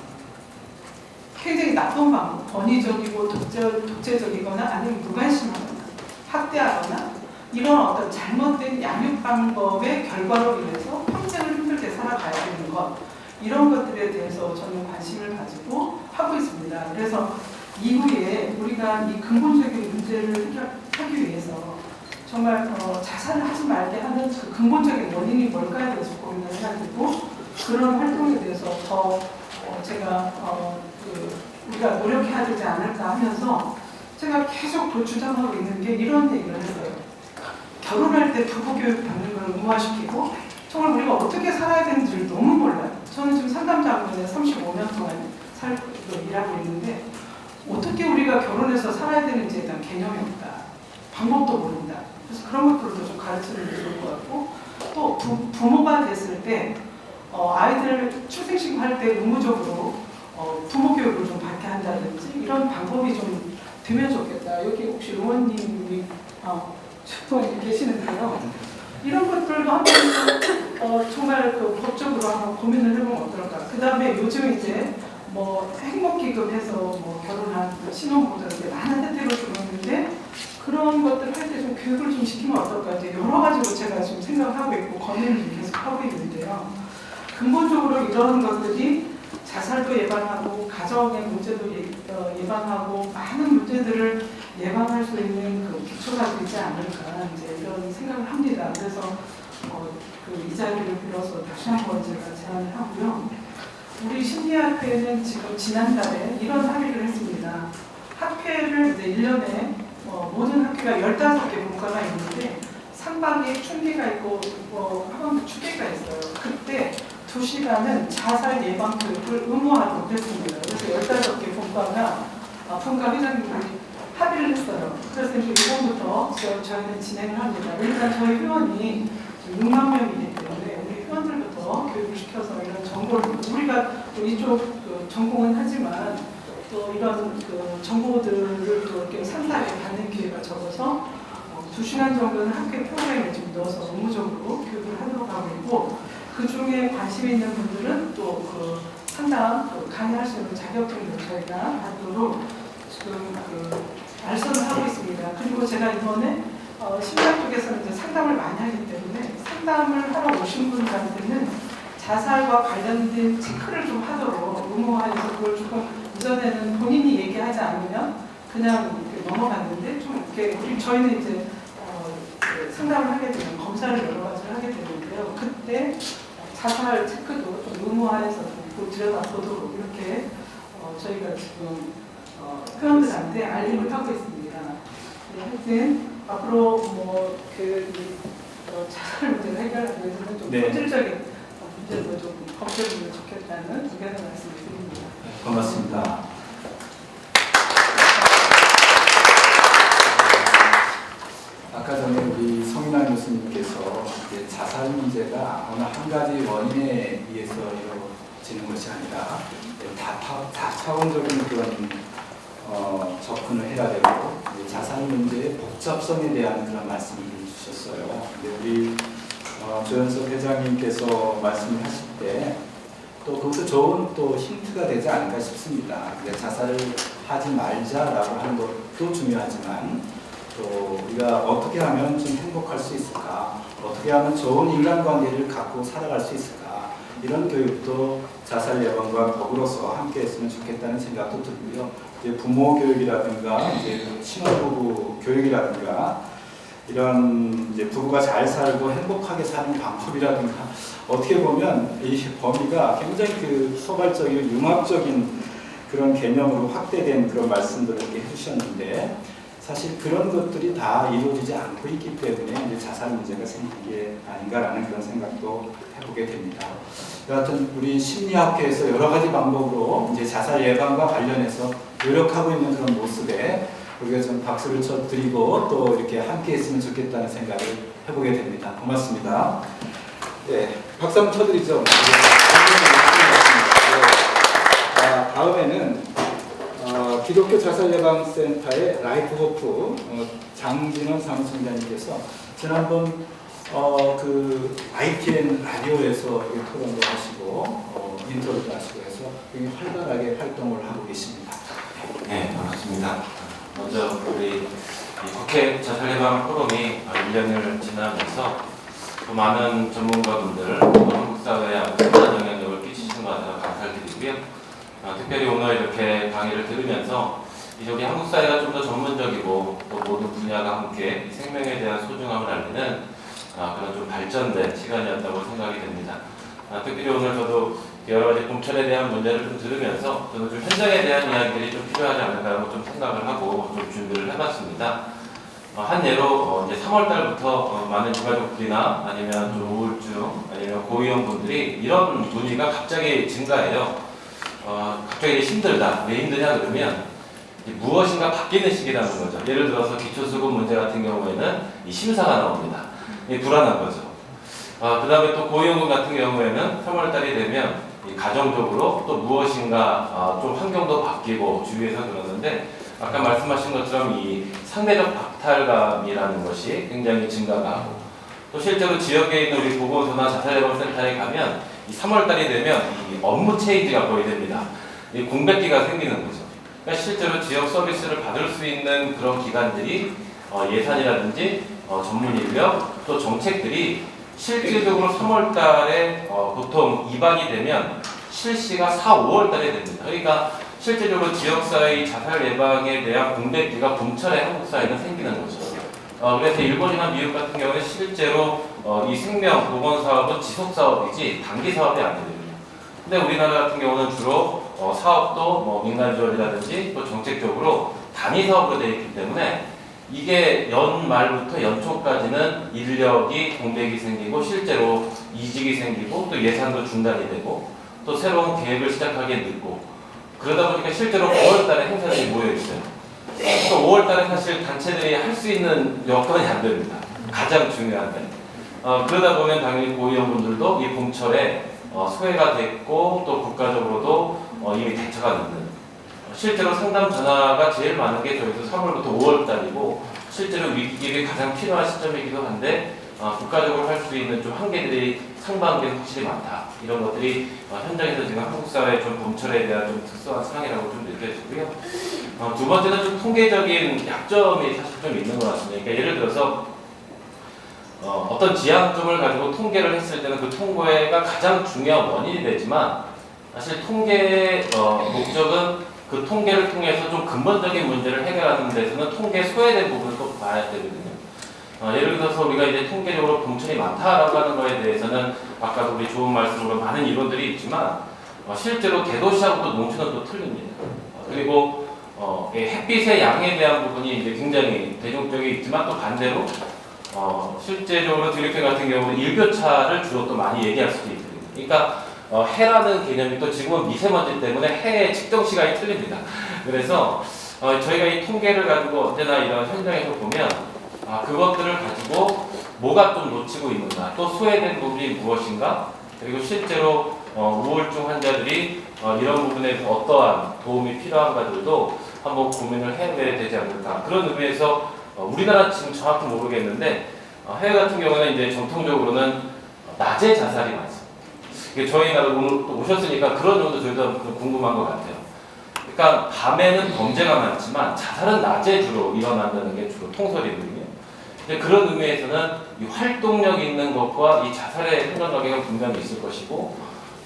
굉장히 나쁜 방법, 권위적이고 독재적이거나 아니면 무관심하거나 학대하거나 이런 어떤 잘못된 양육 방법의 결과로 인해서 평생을 힘들게 살아가야 되는 것. 이런 것들에 대해서 저는 관심을 가지고 하고 있습니다. 그래서 이후에 우리가 이 근본적인 문제를 해결하기 위해서 정말 자살을 하지 말게 하는 그 근본적인 원인이 뭘까에 대해서 고민을 해야 되고 그런 활동에 대해서 더 제가 우리가 노력해야 되지 않을까 하면서 제가 계속 주장하고 있는 게 이런 얘기를 했어요. 결혼할 때 부부교육 받는 걸 의무화시키고 정말 우리가 어떻게 살아야 되는지를 너무 몰라요. 저는 지금 상담자분에 35년 동안 일하고 있는데 어떻게 우리가 결혼해서 살아야 되는지에 대한 개념이 없다. 방법도 모른다. 그래서 그런 것들도 좀 가르치는 게 좋을 것 같고 또 부모가 됐을 때 아이들 출생식 할 때 의무적으로 부모 교육을 좀 받게 한다든지 이런 방법이 좀 되면 좋겠다. 여기 혹시 의원님이 계시는데요. 이런 것들도 한번 정말 그 법적으로 한번 고민을 해보면 어떨까. 그 다음에 요즘 이제 뭐 행복기금해서 뭐 결혼한 신혼부부들한테 많은 혜택을 주고 있는데 그런 것들 할 때 좀 교육을 좀 시키면 어떨까. 이제 여러 가지로 제가 지금 생각을 하고 있고 고민을 좀 계속 하고 있는데요. 근본적으로 이런 것들이 자살도 예방하고 가정의 문제도 예방하고 많은 문제들을 예방할 수 있는 그 기초가 되지 않을까 이제 이런 생각을 합니다. 그래서 이 자리를 빌어서 다시 한번 제가 제안을 하고요. 우리 심리학회는 지금 지난달에 이런 합의를 했습니다. 학회를 이제 1년에 모든 학교가 15개 본과가 있는데 상반기에 춘기가 있고 하반기 축기가 있어요. 그때 2시간은 자살 예방 교육을 의무화하도록 했습니다. 그래서 15개 본과가 본과 회장님들이 합의를 했어요. 그래서 이제 이번부터 저희는 진행을 합니다. 일단 저희 회원이 6만 명이기 때문에 우리 회원들부터 교육을 시켜서 이런 정보를 우리가 또 이쪽 전공은 하지만 또 이런 정보들을 또 이렇게 상세하게 받는 기회가 적어서 2시간 정도는 학교 프로그램에 좀 넣어서 업무적으로 교육을 하도록 하고 있고 그 중에 관심 있는 분들은 또 상담 강의할 수 있는 자격증을 저희가 받도록 지금 알선을 하고 있습니다. 그리고 제가 이번에 심리학 쪽에서는 이제 상담을 많이 하기 때문에 상담을 하러 오신 분들한테는 자살과 관련된 체크를 좀 하도록 의무화해서 그걸 조금 이전에는 본인이 얘기하지 않으면 그냥 이렇게 넘어갔는데 좀 이렇게 저희는 이제 상담을 하게 되면 검사를 여러 가지를 하게 되는데요. 그때 자살 체크도 좀 의무화해서 좀 들여다보도록 이렇게 저희가 지금 회원들한테 알림을 하고 있습니다. 네, 하여튼 앞으로 자살 문제를 해결하기 위해서는 좀 본질적인 문제도 좀 검토해보면 좋겠다는 의견을 말씀드립니다. 고맙습니다. 아까 전에 우리 성인환 교수님께서 이제 자살 문제가 어느 한 가지 원인에 의해서 이루어지는 것이 아니라 다차원적인 그런 접근을 해야 되고 자살 문제의 복잡성에 대한 그런 말씀을 주셨어요. 근데 우리 조현석 회장님께서 말씀을 하실 때 또 그것도 좋은 또 힌트가 되지 않을까 싶습니다. 자살을 하지 말자라고 하는 것도 중요하지만 또 우리가 어떻게 하면 좀 행복할 수 있을까? 어떻게 하면 좋은 인간관계를 갖고 살아갈 수 있을까? 이런 교육도 자살 예방과 더불어서 함께 했으면 좋겠다는 생각도 들고요. 이제 부모 교육이라든가 이제 신혼부부 교육이라든가 이런 이제 부부가 잘 살고 행복하게 사는 방법이라든가 어떻게 보면 이 범위가 굉장히 소발적이고 융합적인 그런 개념으로 확대된 그런 말씀들을 이렇게 해주셨는데 사실 그런 것들이 다 이루어지지 않고 있기 때문에 이제 자살 문제가 생긴 게 아닌가라는 그런 생각도 해보게 됩니다. 여하튼 우리 심리학회에서 여러 가지 방법으로 이제 자살 예방과 관련해서 노력하고 있는 그런 모습에 우리가 좀 박수를 쳐드리고 또 이렇게 함께 했으면 좋겠다는 생각을 해보게 됩니다. 고맙습니다. 네, 박수 한번 쳐드리죠. 다음에는 기독교 자살예방센터의 라이프 호프 장진원 사무총장님께서 지난번 ITN 라디오에서 토론도 하시고 인터뷰도 하시고 해서 굉장히 활발하게 활동을 하고 계십니다. 네, 반갑습니다. 먼저 우리 국회 자살예방 포럼이 1년을 지나면서 많은 전문가분들, 한국 사회에 큰 영향력을 끼치신 것 같아서 감사드리고요. 특별히 오늘 이렇게 강의를 들으면서 이제 우리 한국 사회가 좀 더 전문적이고 또 모든 분야가 함께 생명에 대한 소중함을 알리는 그런 좀 발전된 시간이었다고 생각이 됩니다. 특별히 오늘 저도 여러 가지 공천에 대한 문제를 좀 들으면서 저는 좀 현장에 대한 이야기들이 좀 필요하지 않을까라고 좀 생각을 하고 좀 준비를 해봤습니다. 한 예로 이제 3월 달부터 많은 유가족들이나 아니면 좀 우울증 아니면 고위험 분들이 이런 문의가 갑자기 증가해요. 갑자기 힘들다. 왜 힘드냐 그러면 무엇인가 바뀌는 시기라는 거죠. 예를 들어서 기초수급 문제 같은 경우에는 이 심사가 나옵니다. 이 불안한 거죠. 그 다음에 또 고위험군 같은 경우에는 3월달이 되면 이 가정적으로 또 무엇인가 좀 환경도 바뀌고 주위에서 그러는데 아까 말씀하신 것처럼 이 상대적 박탈감이라는 것이 굉장히 증가가 하고 또 실제로 지역에 있는 우리 보건소나 자살예방센터에 가면 이 3월달이 되면 이 업무 체인지가 거의 됩니다. 이 공백기가 생기는 거죠. 그러니까 실제로 지역 서비스를 받을 수 있는 그런 기관들이 예산이라든지 전문 인력 또 정책들이 실질적으로 3월달에 보통 입안이 되면 실시가 4, 5월달에 됩니다. 그러니까 실질적으로 지역사회의 자살 예방에 대한 공백기가 봄철에 한국 사회는 생기는 거죠. 그래서 일본이나 미국 같은 경우는 실제로 이 생명 보건 사업은 지속 사업이지 단기 사업이 아니거든요. 근데 우리나라 같은 경우는 주로 사업도 민간 지원이라든지 또 정책적으로 단위 사업으로 되어 있기 때문에 이게 연말부터 연초까지는 인력이 공백이 생기고 실제로 이직이 생기고 또 예산도 중단이 되고 또 새로운 계획을 시작하기에 늦고 그러다 보니까 실제로 5월 달에 행사들이 모여 있어요. 또 5월 달에 사실 단체들이 할 수 있는 여건이 안 됩니다. 가장 중요한 데. 그러다 보면 당연히 고위원분들도 이 봄철에 소외가 됐고 또 국가적으로도 이미 대처가 늦는 실제로 상담 전화가 제일 많은 게 저희도 3월부터 5월 달이고 실제로 위기에 가장 필요한 시점이기도 한데 국가적으로 할 수 있는 좀 한계들이 상반기는 확실히 많다. 이런 것들이 현장에서 지금 한국 사회의 좀 봄철에 대한 좀 특수한 상황이라고 좀 느껴지고요. 두 번째는 좀 통계적인 약점이 사실 좀 있는 것 같습니다. 그러니까 예를 들어서 어떤 지향점을 가지고 통계를 했을 때는 그 통계가 가장 중요한 원인이 되지만 사실 통계의 목적은 그 통계를 통해서 좀 근본적인 문제를 해결하는 데서는 통계에 소외된 부분을 또 봐야 되거든요. 예를 들어서 우리가 이제 통계적으로 봄철이 많다라고 하는 거에 대해서는 아까도 우리 좋은 말씀으로 많은 이론들이 있지만 실제로 대도시하고 또 농촌은 또 틀립니다. 그리고 햇빛의 양에 대한 부분이 이제 굉장히 대중적이 있지만 또 반대로 실제적으로 드리케 같은 경우는 일교차를 주로 또 많이 얘기할 수도 있거든요. 그러니까 해라는 개념이 또 지금은 미세먼지 때문에 해의 측정 시간이 틀립니다. 그래서 저희가 이 통계를 가지고 언제나 이런 현장에서 보면 그것들을 가지고 뭐가 좀 놓치고 있는가, 또 소외된 부분이 무엇인가, 그리고 실제로 우울증 환자들이 이런 부분에서 어떠한 도움이 필요한가들도 한번 고민을 해야 되지 않을까. 그런 의미에서 우리나라 지금 정확히 모르겠는데 해외 같은 경우는 이제 정통적으로는 낮에 자살이 많습니다. 저희 나라 오늘 또 오셨으니까 그런 점도 저희도 궁금한 것 같아요. 그러니까 밤에는 범죄가 많지만 자살은 낮에 주로 일어난다는 게 주로 통설이거든요. 그런 의미에서는 이 활동력 있는 것과 이 자살의 행정관계가 분명히 있을 것이고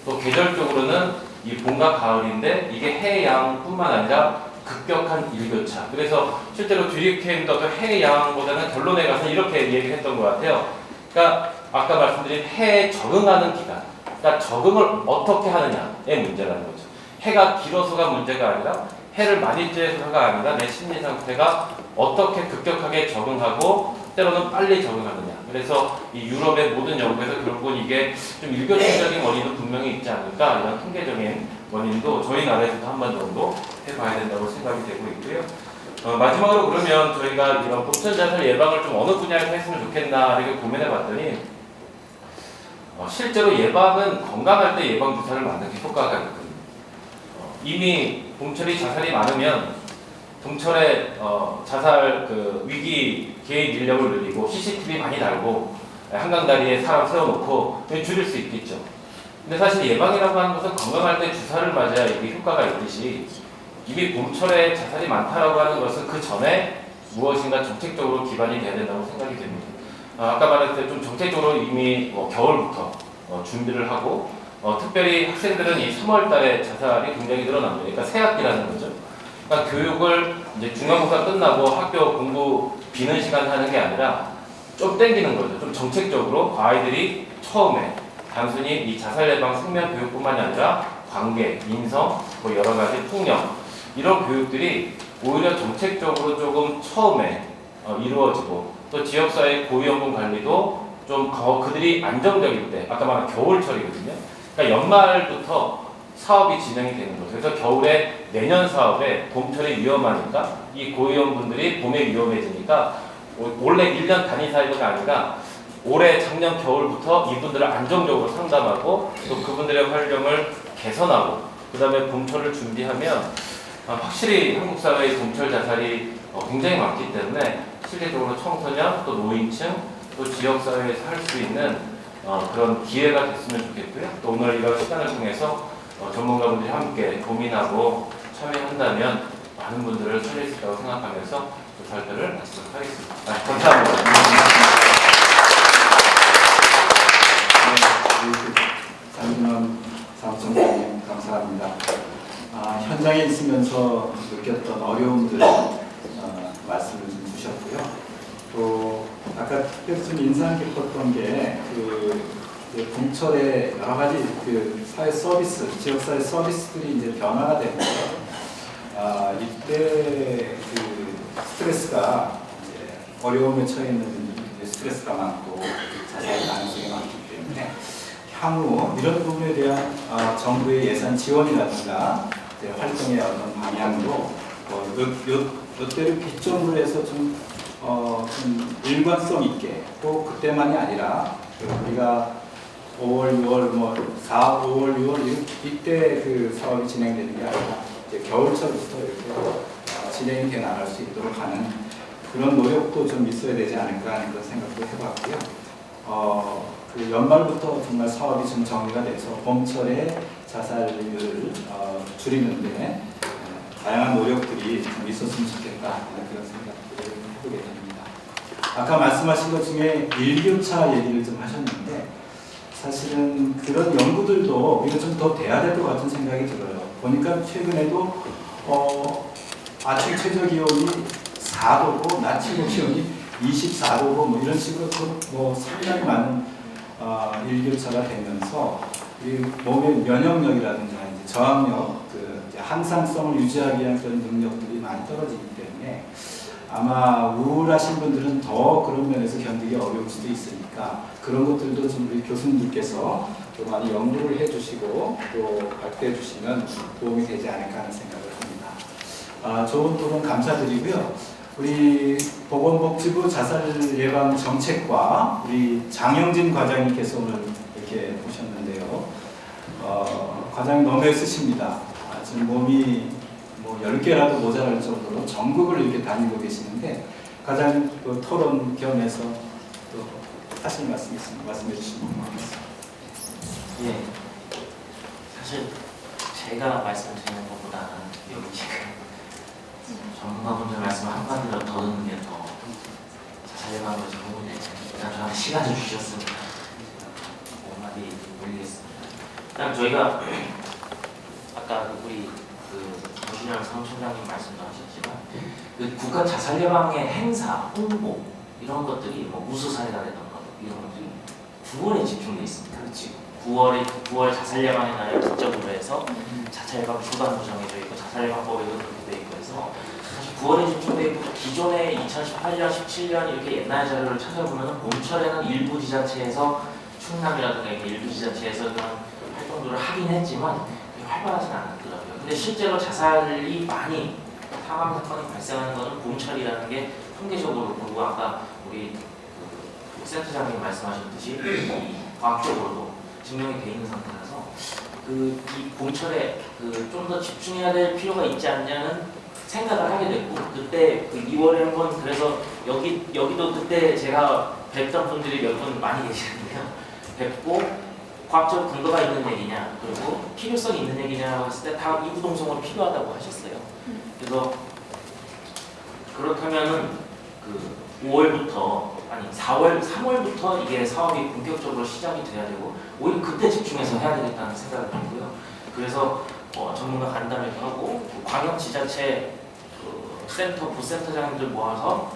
또 계절적으로는 이 봄과 가을인데 이게 해양뿐만 아니라 급격한 일교차. 그래서 실제로 듀리케임도 해양보다는 결론에 가서 이렇게 얘기했던 것 같아요. 그러니까 아까 말씀드린 해에 적응하는 기간. 그러니까 적응을 어떻게 하느냐의 문제라는 거죠. 해가 길어서가 문제가 아니라 해를 많이 쬐서가 아니라 내 심리 상태가 어떻게 급격하게 적응하고 때로는 빨리 적응하느냐. 그래서 이 유럽의 모든 연구에서 결국은 이게 좀 일교차적인 원인도 분명히 있지 않을까 이런 통계적인 원인도 저희 나라에서도 한 번 정도 해봐야 된다고 생각이 되고 있고요. 마지막으로 그러면 저희가 이런 봄철 자살 예방을 좀 어느 분야에서 했으면 좋겠나 이렇게 고민해봤더니 실제로 예방은 건강할 때 예방 주사를 맞는 게 효과가 있거든요. 이미 봄철이 자살이 많으면 봄철에 자살 위기 개입 인력을 늘리고 CCTV 많이 달고 한강 다리에 사람 세워놓고 줄일 수 있겠죠. 근데 사실 예방이라고 하는 것은 건강할 때 주사를 맞아야 이게 효과가 있듯이 이미 봄철에 자살이 많다라고 하는 것은 그 전에 무엇인가 정책적으로 기반이 돼야 된다고 생각이 됩니다. 아까 말했을 때 좀 정책적으로 이미 겨울부터 준비를 하고 특별히 학생들은 이 3월 달에 자살이 굉장히 늘어납니다. 그러니까 새학기라는 거죠. 그러니까 교육을 이제 중간고사 끝나고 학교 공부 비는 시간 하는 게 아니라 좀 땡기는 거죠. 좀 정책적으로 아이들이 처음에 단순히 이 자살 예방 생명 교육뿐만이 아니라 관계, 인성, 뭐 여러 가지 폭력 이런 교육들이 오히려 정책적으로 조금 처음에 이루어지고 또 지역사회 고위험군 관리도 좀 그들이 안정적일 때 아까 말한 겨울철이거든요. 그러니까 연말부터 사업이 진행이 되는 거죠. 그래서 겨울에 내년 사업에 봄철이 위험하니까 이 고위험군들이 봄에 위험해지니까 원래 1년 단위 사이버가 아니라 올해 작년 겨울부터 이분들을 안정적으로 상담하고 또 그분들의 활동을 개선하고 그 다음에 봄철을 준비하면 확실히 한국 사회의 봄철 자살이 굉장히 많기 때문에 실질적으로 청소년 또 노인층 또 지역사회에서 할 수 있는 그런 기회가 됐으면 좋겠고요. 또 오늘 이런 시간을 통해서 전문가분들이 함께 고민하고 참여한다면 많은 분들을 살릴 수 있다고 생각하면서 발표를 마치도록 하겠습니다. 감사합니다. 장준원 사무총장님 감사합니다. 현장에 있으면서 느꼈던 어려움들 말씀을 좀 주셨고요. 또 아까 특별히 좀 인상 깊었던 게 봄철에 여러 가지 사회 서비스, 지역사회 서비스들이 이제 변화가 되면서 이때 스트레스가 이제 어려움에 처해 있는 분들이 이제 스트레스가 많고 자살 가능성이 많기 때문에 향후 이런 부분에 대한 정부의 예산 지원이라든가 이제 활동의 어떤 방향도 요때를 기점으로 해서 좀 일관성 있게 꼭 그때만이 아니라 우리가 5월, 6월, 5월, 6월 이때 그 사업이 진행되는 게 아니라 이제 겨울철부터 이렇게 진행이 돼 나갈 수 있도록 하는 그런 노력도 좀 있어야 되지 않을까 하는 그런 생각도 해봤고요. 그 연말부터 정말 사업이 좀 정리가 돼서 봄철에 자살을 줄이는데 다양한 노력들이 좀 있었으면 좋겠다 하는 그런 생각들을 해보게 됩니다. 아까 말씀하신 것 중에 일교차 얘기를 좀 하셨는데 사실은 그런 연구들도 우리가 좀 더 돼야 될 것 같은 생각이 들어요. 보니까 최근에도 아침 최저 기온이 4도고 낮 최고 기온이 24도고 뭐 이런 식으로 뭐 상당히 많은 일교차가 되면서 우리 몸의 면역력이라든가 이제 저항력, 그 이제 항상성을 유지하기 위한 그런 능력들이 많이 떨어지기 때문에 아마 우울하신 분들은 더 그런 면에서 견디기 어려울 수도 있으니까 그런 것들도 좀 우리 교수님들께서 또 많이 연구를 해주시고 또 발표해 주시면 도움이 되지 않을까 하는 생각을 합니다. 좋은 토론 감사드리고요. 우리 보건복지부 자살 예방 정책과 우리 장영진 과장님께서 오늘 이렇게 오셨는데요. 과장님 너무 애쓰십니다. 지금 몸이 뭐 10개라도 모자랄 정도로 전국을 이렇게 다니고 계시는데 과장님 그 토론 겸해서 또 하실 말씀 있으면 말씀해 주시면 고맙겠습니다. 예, 사실 제가 말씀드리는 것보다는 여기 지금 전문가분들 말씀 한마디로 더 듣는 게 더 자살 예방으로 도움이 되지. 일단 저한테 시간을 주셨으니까 제가 5마디 올리겠습니다. 일단 저희가 아까 우리 정준영 사무총장님 말씀도 하셨지만 그 국가 자살 예방의 행사, 홍보 이런 것들이 뭐 우수 사례가 되던 것 이런 것들이 9월에 집중돼 있습니다. 그렇지. 9월 자살 예방의 날을 기점으로 해서 자살 예방 주간도 정해져 있고 자살 예방법에도 그렇게 돼 있고 해서 사실 9월에 집중돼 있고 기존에 2018년, 17년 이렇게 옛날 자료를 찾아보면 봄철에는 일부 지자체에서 충남이라든가 일부 지자체에서 그런 활동들을 하긴 했지만 활발하진 않았더라고요. 근데 실제로 자살이 많이 사망 사건이 발생하는 것은 봄철이라는 게 통계적으로 보고 아까 우리 센터장님 말씀하셨듯이 과학적으로도 증명이 돼 있는 상태라서 이 봄철에 좀 더 집중해야 될 필요가 있지 않냐는 생각을 하게 됐고 그때 2월에 한번 그래서 여기도 그때 제가 뵀던 분들이 몇 분 많이 계시는데요. 뵙고 과학적 근거가 있는 얘기냐 그리고 필요성이 있는 얘기냐고 했을 때 다 이구동성으로 필요하다고 하셨어요. 그래서 그렇다면은 5월부터 아니 3월부터 이게 사업이 본격적으로 시작이 돼야 되고 오히려 그때 집중해서 해야 되겠다는 생각을 들고요. 그래서 전문가 간담회도 하고 광역 지자체 센터 부센터장님들 모아서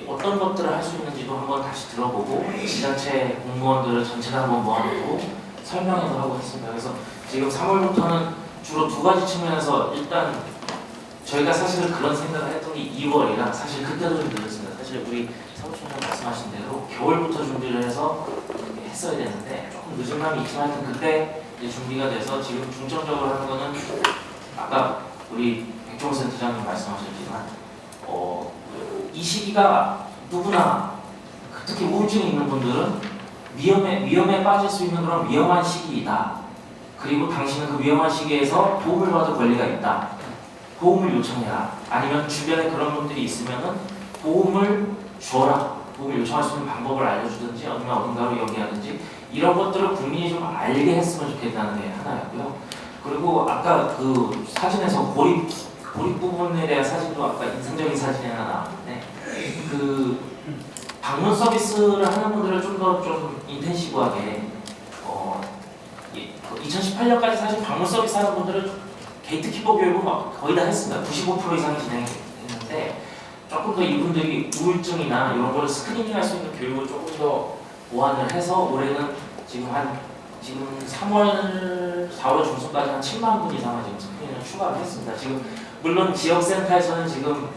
어떤 것들을 할 수 있는지도 한번 다시 들어보고 지자체 공무원들을 전체를 한번 모아놓고 설명회도 하고 했습니다. 그래서 지금 3월부터는 주로 두 가지 측면에서 일단 저희가 사실은 그런 생각을 했던 게 2월이라 사실 그때도 좀 늦었습니다. 사실 우리 사무총장 말씀하신 대로 겨울부터 준비를 해서 했어야 되는데 조금 늦은 감이 있지만 하여튼 그때 이제 준비가 돼서 지금 중점적으로 하는 거는 아까 우리 백종원 센터장님 말씀하셨지만 이 시기가 누구나 특히 우울증이 있는 분들은 위험에 빠질 수 있는 그런 위험한 시기이다. 그리고 당신은 그 위험한 시기에서 도움을 받을 권리가 있다. 도움을 요청해라. 아니면 주변에 그런 분들이 있으면은 도움을 줘라. 도움을 요청할 수 있는 방법을 알려주든지 아니면 어딘가로 연계하든지 이런 것들을 국민이 좀 알게 했으면 좋겠다는 게 하나였고요. 그리고 아까 그 사진에서 고립 부분에 대한 사진도 아까 인상적인 사진이 하나 나왔는데 그 방문 서비스를 하는 분들을 좀 더 좀 인텐시브하게 2018년까지 사실 방문 서비스 하는 분들은 게이트키퍼 교육은 거의 다 했습니다. 95% 이상이 진행했는데 조금 더 이분들이 우울증이나 이런 거를 스크리닝할 수 있는 교육을 조금 더 보완을 해서 올해는 지금 3월, 4월 중순까지 한 7만 분 이상을 지금 스크리닝을 추가를 했습니다. 지금 물론 지역센터에서는 지금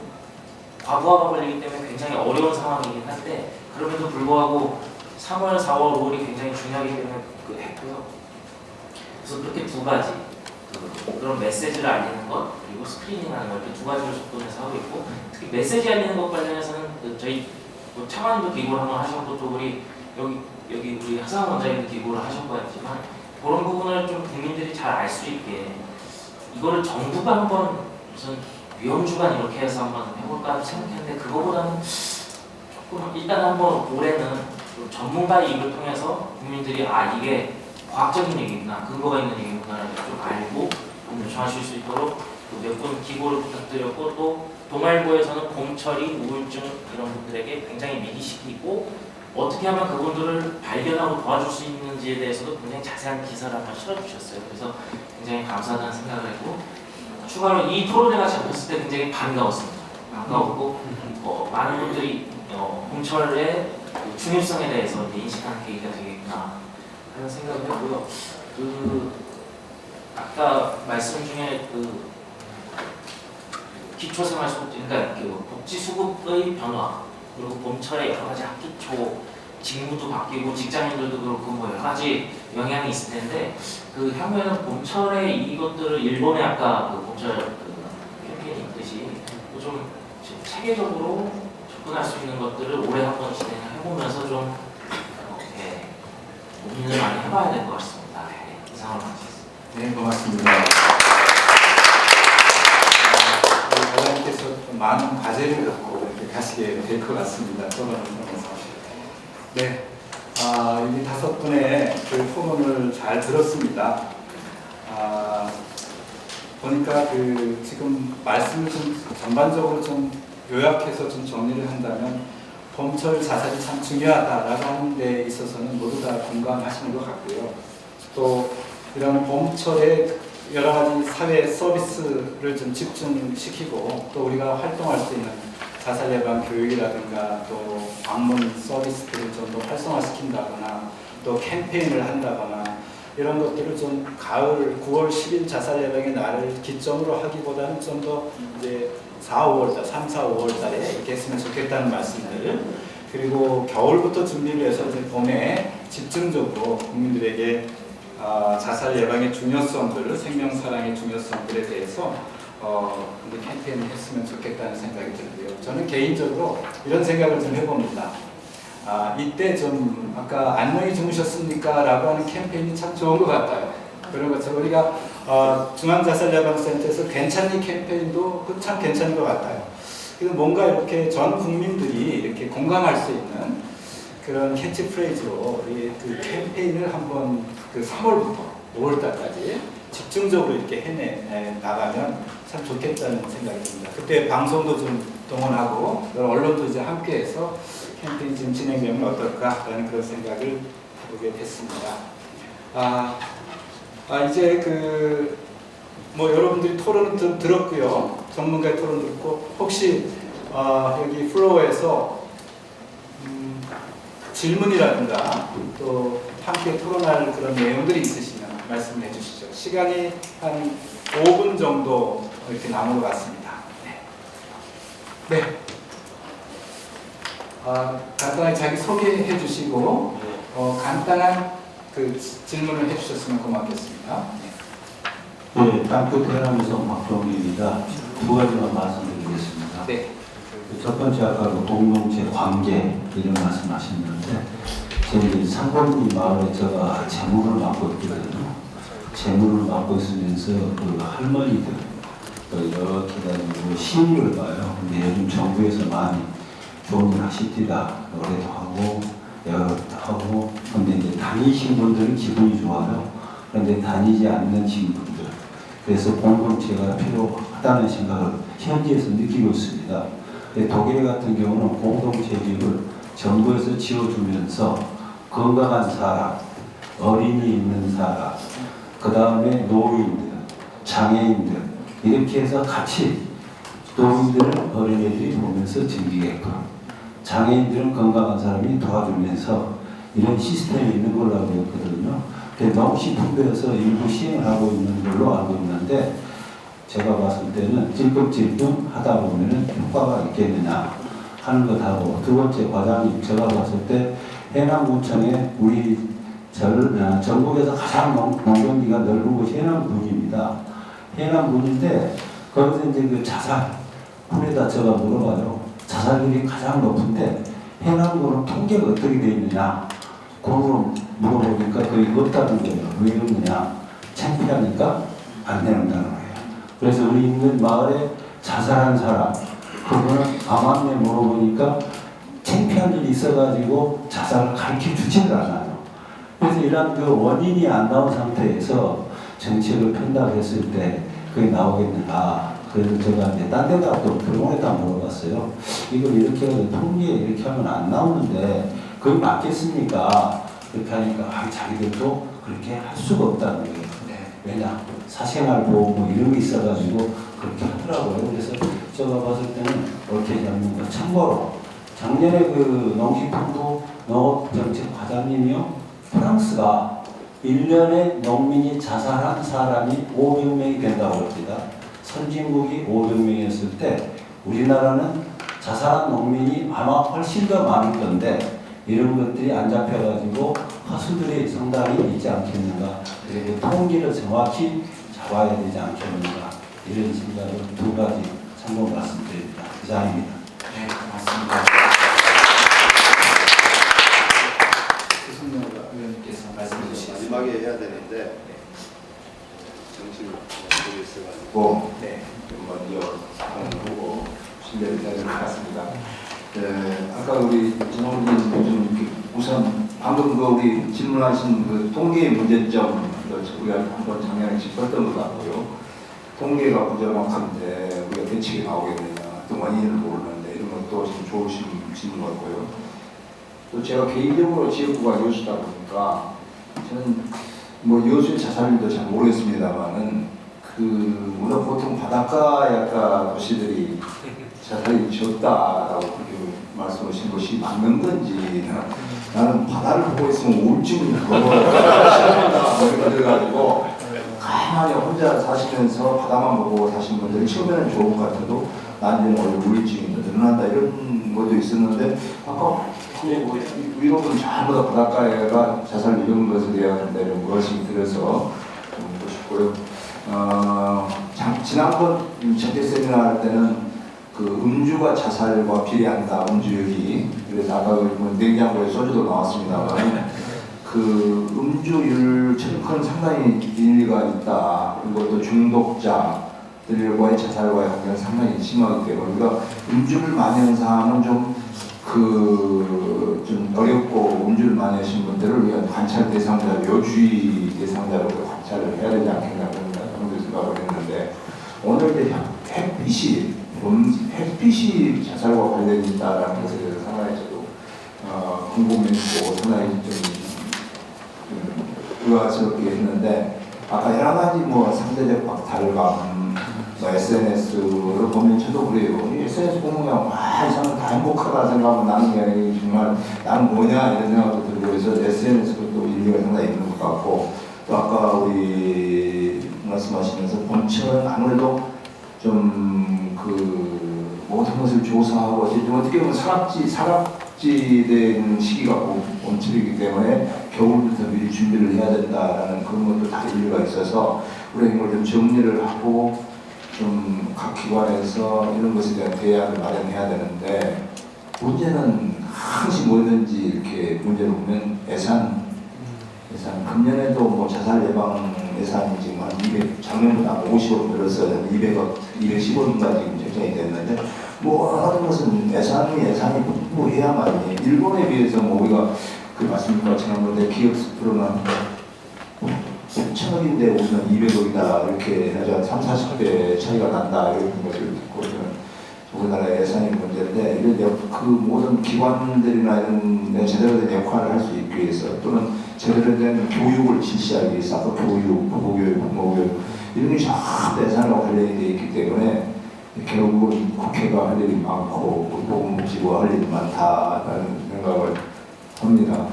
과부하가 걸리기 때문에 굉장히 어려운 어려운 상황이긴 한데 그럼에도 불구하고 3월, 4월, 5월이 굉장히 중요하기 때문에 했고요. 그래서 그렇게 두 가지 그런 메시지를 알리는 것 그리고 스크리닝하는 것 이렇게 두 가지를 접근해서 하고 있고 특히 메시지 알리는 것 관련해서는 저희 창안도 기고를 한번 하셨고 또 우리 여기 우리 하상 원장님도 기고를 하셨고 했지만 그런 부분을 좀 국민들이 잘 알 수 있게 이거를 정부가 한번 무슨 위험주간 이렇게 해서 한번 해볼까 생각했는데 그거보다는 조금 일단 한번 올해는 전문가의 입을 통해서 국민들이 이게 과학적인 얘기구나 근거가 있는 얘기구나를 좀 알고 좀 요청하실 수 있도록 몇 분 기고를 부탁드렸고 또 동아일보에서는 봄철이 우울증 이런 분들에게 굉장히 미기시키고 어떻게 하면 그분들을 발견하고 도와줄 수 있는지에 대해서도 굉장히 자세한 기사를 한번 실어주셨어요. 그래서 굉장히 감사하다는 생각을 했고 추가로 이 토론회가 잡혔을 때 굉장히 반가웠습니다. 반가웠고 많은 분들이 봄철의 중요성에 대해서 인식하는 계기가 되겠구나 하는 생각을 했고요. 아까 말씀 중에 기초생활수급, 그러니까 복지수급의 변화 그리고 봄철에 여러 가지 학기초 직무도 바뀌고 직장인들도 그렇고 뭐 여러 가지 영향이 있을 텐데 향후에는 봄철에 이것들을 일본의 아까 봄철 캠페인이 있듯이 좀 체계적으로 접근할 수 있는 것들을 올해 한번 진행을 해보면서 좀 고민을 많이 해봐야 될 것 같습니다. 이상으로 마치겠습니다. 네, 고맙습니다. 원장님께서 많은 과제를 갖고 이렇게 가시게 될 것 같습니다. 토론을 통해서. 네, 여기 5분의 그 토론을 잘 들었습니다. 보니까 지금 말씀을 좀 전반적으로 좀 요약해서 좀 정리를 한다면 봄철 자살이 참 중요하다라고 하는 데 있어서는 모두 다 공감하시는 것 같고요. 또 이런 봄철에 여러 가지 사회 서비스를 좀 집중시키고 또 우리가 활동할 수 있는 자살 예방 교육이라든가 또 방문 서비스들을 좀 더 활성화시킨다거나 또 캠페인을 한다거나 이런 것들을 좀 가을 9월 10일 자살 예방의 날을 기점으로 하기보다는 좀 더 이제 4, 5월달, 3, 4, 5월달에 이렇게 했으면 좋겠다는 말씀들 그리고 겨울부터 준비를 해서 이제 봄에 집중적으로 국민들에게 자살 예방의 중요성들을 생명사랑의 중요성들에 대해서 캠페인을 했으면 좋겠다는 생각이 들고요. 저는 개인적으로 이런 생각을 좀 해봅니다. 이때 좀 아까 안녕히 주무셨습니까? 라고 하는 캠페인이 참 좋은 것 같아요. 그런 것처럼 우리가 중앙자살예방센터에서 괜찮니 캠페인도 참 괜찮은 것 같아요. 그래서 뭔가 이렇게 전 국민들이 이렇게 공감할 수 있는 그런 캐치프레이즈로 그 캠페인을 한번 3월부터 5월달까지 집중적으로 이렇게 나가면 참 좋겠다는 생각이 듭니다. 그때 방송도 좀 동원하고 언론도 이제 함께해서 캠페인 좀 진행되면 어떨까라는 그런 생각을 해보게 됐습니다. 이제 여러분들이 토론을 들었고요. 전문가의 토론 듣고 혹시 여기 플로어에서 질문이라든가 또 함께 토론할 그런 내용들이 있으시면 말씀해 주시죠. 시간이 한 5분 정도 이렇게 남은 것 같습니다. 네. 간단하게 자기 소개해 주시고 간단한 질문을 해 주셨으면 고맙겠습니다. 네, 땅끝 해남에서 박종기입니다. 두 가지만 말씀드리겠습니다. 네. 첫 번째 아까 공동체 관계 이런 말씀하셨는데 저희 상권리 마을에 제가 재무를 맡고 있거든요. 재무를 맡고 있으면서 할머니들 이렇게 다니고 시위를 봐요. 근데 요즘 정부에서 많이 좋은 일 하시더라. 노래도 하고 여행도 하고 근데 이제 다니신 분들은 기분이 좋아요. 그런데 다니지 않는 친구들 그래서 공동체가 필요하다는 생각을 현지에서 느끼고 있습니다. 독일 같은 경우는 공동체 집을 정부에서 지어주면서 건강한 사람, 어린이 있는 사람, 그 다음에 노인들, 장애인들 이렇게 해서 같이 노인들은 어린이들이 보면서 즐기게끔 장애인들은 건강한 사람이 도와주면서 이런 시스템이 있는 걸로 알고 있거든요. 농식품부에서 일부 시행을 하고 있는 걸로 알고 있는데 제가 봤을 때는 찔끔찔끔 하다 보면 효과가 있겠느냐 하는 것하고 두 번째 과장님 제가 봤을 때 해남군청에 우리 전국에서 가장 농경지가 넓은 곳이 해남군입니다. 해남군인데 거기서 이제 그 자살 군에다 제가 물어봐요. 자살률이 가장 높은데 해남군은 통계가 어떻게 되어 있느냐? 그걸 물어보니까 거의 없다는 거예요. 왜 그러느냐? 창피하니까 안 내놓는다는 거예요. 그래서 우리 있는 마을에 자살한 사람 그거는 암암에 물어보니까 창피한 일이 있어가지고 자살을 가르쳐 주지를 않아요. 그래서 이런 그 원인이 안 나온 상태에서 정책을 편다고 했을 때 그게 나오겠는가. 그래서 제가 이제 딴 데다 또 병원에다 물어봤어요. 이걸 이렇게 해서 통계에 이렇게 하면 안 나오는데 그게 맞겠습니까? 그렇게 하니까 자기들도 그렇게 할 수가 없다는 거예요. 왜냐? 사생활 보호 뭐 이런 게 있어가지고 그렇게 하더라고요. 그래서 제가 봤을 때는 어떻게 잡는 거. 참고로 작년에 그 농식품부 농업정책과장님이요. 프랑스가 1년에 농민이 자살한 사람이 500명이 된다고 합니다. 선진국이 500명이었을 때 우리나라는 자살한 농민이 아마 훨씬 더 많을 건데 이런 것들이 안 잡혀가지고 허수들이 상당히 있지 않겠는가. 그리고 통계를 정확히 잡아야 되지 않겠는가. 이런 생각을 두 가지 참고 말씀드립니다. 이상입니다. 네, 고맙습니다. 최승렬 의원님께서 말씀해 주시겠습니다. 마지막에 해야 되는데 정치를 모르고 있어가지고 네. 먼저 보고 신뢰를 해야 될 것 같습니다. 아까 우리 진홍진 우선 방금 그 우리 질문하신 그 통계의 문제점 우리가 한번 작년에 짚었던 것 같고요. 통계가 부정확한데 우리가 대책이 나오겠느냐, 또 원인을 모르는데 이런 것도 좀 좋으신 질문 같고요. 또 제가 개인적으로 지역구가 여수다 보니까 저는 뭐 여수의 자살률도 잘 모르겠습니다만은 그 물론 보통 바닷가 약간 도시들이 자살이 적다라고 그렇게 말씀하신 것이 맞는 건지 나는 바다를 보고 있으면 우울증이 그래가지고 가만히 혼자 사시면서 바다만 보고 사시는 분들이 처음에는 좋은 것 같아도 나중에 우울증이 늘어난다 이런 것도 있었는데 아까 위로는 전부 다 바닷가에가 자살 이런 것에 대한 이런 것이 들어서 좀 보고 싶고요. 지난번 전체 세미나 할 때는 그 음주가 자살과 비례한다, 음주율이. 그래서 아까 뭐 냉장고에 소주도 나왔습니다만 그 음주율 건 상당히 일리가 있다. 그리고 또 중독자들과의 자살과의 관계가 상당히 심하기 때문에 우리가 음주를 많이 하는 사람은 좀 어렵고 음주를 많이 하신 분들을 위한 관찰 대상자, 요주의 대상자로 관찰을 해야 되지 않겠나 그런 생각을 했는데 오늘 이제 햇빛이 자살과 관련이 있다라는 것에 대해서 상당히 저도 궁금했고 상당히 좀 의아스럽게 했는데 아까 여러 가지 뭐 상대적 박탈감, 뭐 SNS를 보면 저도 그래요. SNS 보면 이 사람 다 행복하다 생각하면 나는 게 정말 나는 뭐냐 이런 생각도 들고 그래서 SNS도 또 일리가 상당히 있는 것 같고 또 아까 우리 말씀하시면서 본청은 아무래도 좀 그 모든 것을 조사하고 어떻게 보면 사각지대는 시기가 봄철이기 때문에 겨울부터 미리 준비를 해야 된다라는 그런 것도 다 일리가 있어서 우리 이걸 좀 정리를 하고 좀 각 기관에서 이런 것에 대한 대안을 마련해야 되는데 문제는 항상 뭐든지 이렇게 문제를 보면 예산 금년에도 뭐 자살 예방 예산이 지금 한 200, 작년보다 50억 늘었어요. 210억인가 지금 책정이 됐는데 뭐 하는 것은 예산이 풍부해야만이 일본에 비해서 뭐 우리가 그 말씀드린 것처럼 기업 스프로는 3천억인데 우리는 200억이다 이렇게 해서 30, 40배 차이가 난다 이런 것을 듣고 우리나라 예산이 문제인데 이런 그 모든 기관들이나 이런 제대로 된 역할을 할 수 있기 위해서 또는 제대로 된 교육을 실시하기 위해서 아까 교육, 부모교육, 부모교육 이런 게 전부 예산과 관련이 되어 있기 때문에 결국은 국회가 할 일이 많고 보건복지부가 할 일이 많다라는 생각을 합니다.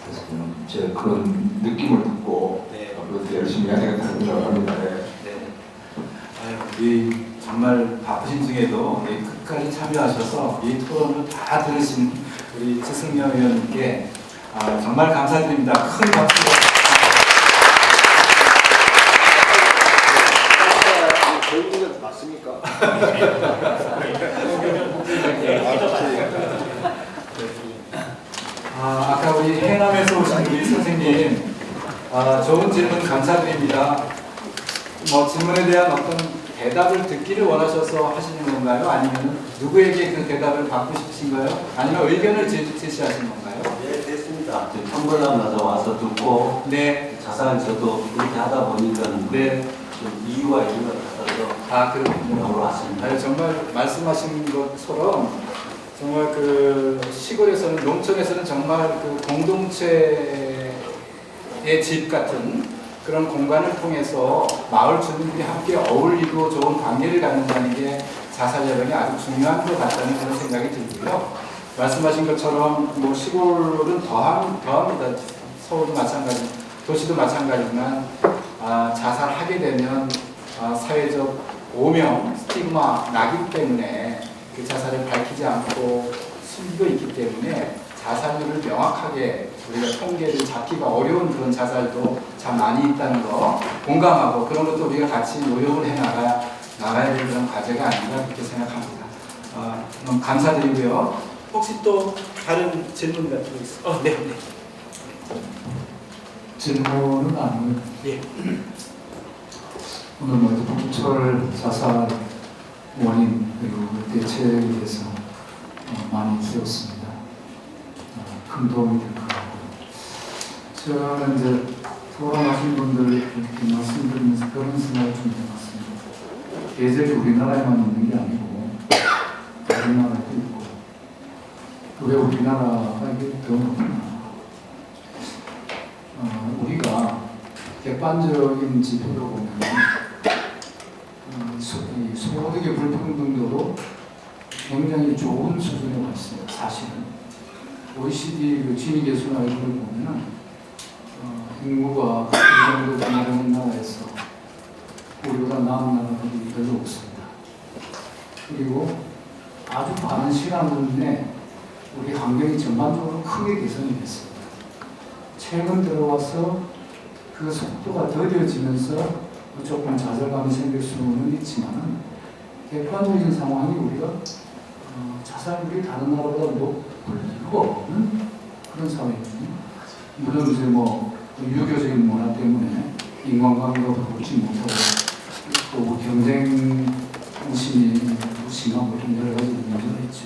그래서 제가 그런 느낌을 듣고 앞으로 열심히 해야 되겠다는 생각을 합니다. 이 정말 바쁘신 중에도 끝까지 참여하셔서 이 토론을 다 들으신 우리 지승려 의원님께 정말 감사드립니다. 큰 박수. 결국은 맞습니까? 아까 우리 해남에서 오신 우리 선생님 좋은 질문 감사드립니다. 뭐 질문에 대한 어떤 대답을 듣기를 원하셔서 하시는 건가요? 아니면 누구에게 그 대답을 받고 싶으신가요? 아니면 의견을 제시하신 건가요? 네, 됐습니다. 평범한 와서 듣고 네. 자살 저도 이렇게 하다 보니까 네. 좀 이유가 있는 것 같아서 그렇군요. 왔습니다. 아니, 정말 말씀하신 것처럼 정말 그 시골에서는 농촌에서는 정말 그 공동체의 집 같은 그런 공간을 통해서 마을 주민들이 함께 어울리고 좋은 관계를 갖는다는 게 자살 예방에 아주 중요한 것 같다는 그런 생각이 들고요. 말씀하신 것처럼 뭐 시골은 더합니다. 서울도 마찬가지, 도시도 마찬가지지만 자살하게 되면 사회적 오명, 스티그마 나기 때문에 그 자살을 밝히지 않고 숨기고 있기 때문에 자살률을 명확하게 우리가 통계를 잡기가 어려운 그런 자살도 참 많이 있다는 거 공감하고 그런 것도 우리가 같이 노력을 나가야 될 그런 과제가 아닌가 그렇게 생각합니다. 너무 감사드리고요. 혹시 또 다른 질문 같은 거 있어요? 네. 질문은 아니고요. 예. 오늘 먼저 북철 자살 원인 그리고 대책에 대해서 많이 주셨습니다. 큰 도움이 될 것 같고요. 저는 이제 토론하신 분들 이렇게 말씀드리면서 그런 생각을 좀 해봤습니다. 계절이 우리나라에만 있는 게 아니고 다른 나라에도 있고 왜 우리나라가 이게 더 높나? 우리가 객관적인 지표로 보면 소득의 불평등도도 굉장히 좋은 수준에 와 있어요. 사실은 OECD 그 지니 계수 아이들을 보면은 인구가 이 정도 되는 나라에서 우리보다 나은 나라들이 별로 없습니다. 그리고 아주 많은 시간 내에 우리 환경이 전반적으로 크게 개선이 됐습니다. 최근 들어와서 그 속도가 더뎌지면서 조금 좌절감이 생길 수는 있지만 객관적인 상황이 우리가 자살률이 다른 나라보다 높을 이유가 없는 그런 사회거든요. 물론 이제 뭐 유교적인 문화 때문에 인간관계가 붙지 못하고 또 경쟁심이 심하고 좀 여러 가지 문제가 있죠.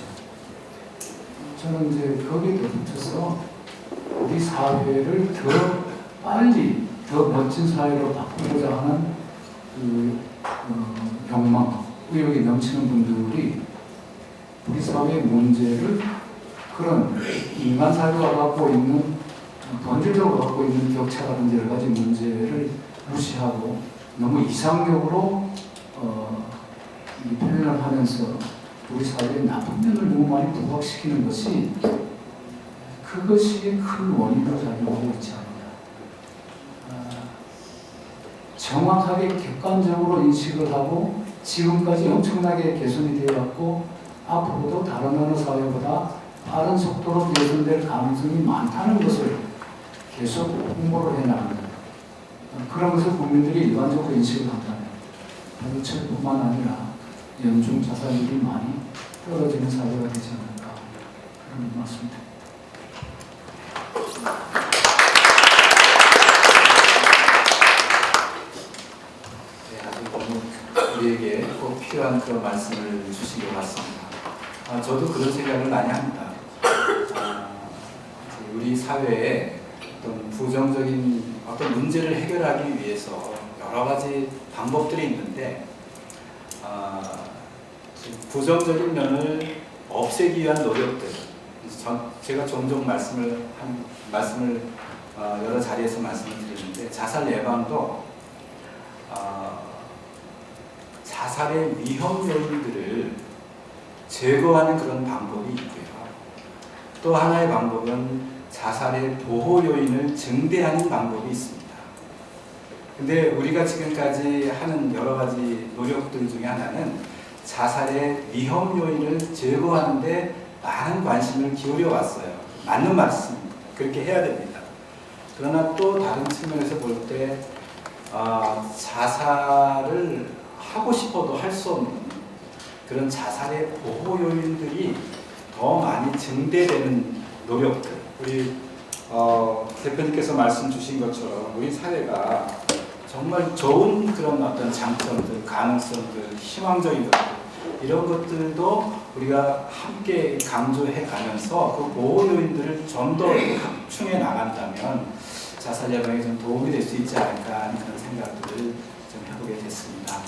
저는 이제 거기에 덧붙여서 우리 사회를 더 빨리 더 멋진 사회로 바꾸고자 하는 그 욕망, 의욕이 넘치는 분들이 우리 사회의 문제를 그런 인간 사회가 갖고 있는 본질적으로 갖고 있는 격차라든지 여러 가지 문제를 무시하고 너무 이상적으로 표현을 하면서 우리 사회의 나쁜 면을 너무 많이 부각시키는 것이 그것이 큰 원인으로 작용하고 있지 않나. 정확하게 객관적으로 인식을 하고 지금까지 엄청나게 개선이 되어왔고 앞으로도 다른 어느 사회보다 빠른 속도로 개선될 가능성이 많다는 것을 계속 홍보를 해나간다. 그런 것을 국민들이 일반적으로 인식을 한다면 북철뿐만 아니라 연중 자살률이 많이 떨어지는 사회가 되지 않을까 그런 말씀입니다. 우리에게 꼭 필요한 그런 말씀을 주신 것 같습니다. 저도 그런 생각을 많이 합니다. 우리 사회에 어떤 부정적인 어떤 문제를 해결하기 위해서 여러 가지 방법들이 있는데 부정적인 면을 없애기 위한 노력들, 제가 종종 말씀을 여러 자리에서 말씀을 드리는데 자살 예방도 자살의 위험 요인들을 제거하는 그런 방법이 있고요. 또 하나의 방법은 자살의 보호 요인을 증대하는 방법이 있습니다. 근데 우리가 지금까지 하는 여러 가지 노력들 중에 하나는 자살의 위험 요인을 제거하는 데 많은 관심을 기울여 왔어요. 맞는 말씀입니다. 그렇게 해야 됩니다. 그러나 또 다른 측면에서 볼 때 자살을 하고 싶어도 할 수 없는 그런 자살의 보호 요인들이 더 많이 증대되는 노력들. 우리 대표님께서 말씀 주신 것처럼 우리 사회가 정말 좋은 그런 어떤 장점들, 가능성들, 희망적인 것들 이런 것들도 우리가 함께 강조해 가면서 그 보호 요인들을 좀 더 확충해 나간다면 자살 예방에 좀 도움이 될 수 있지 않을까 하는 그런 생각들을 좀 해보게 됐습니다.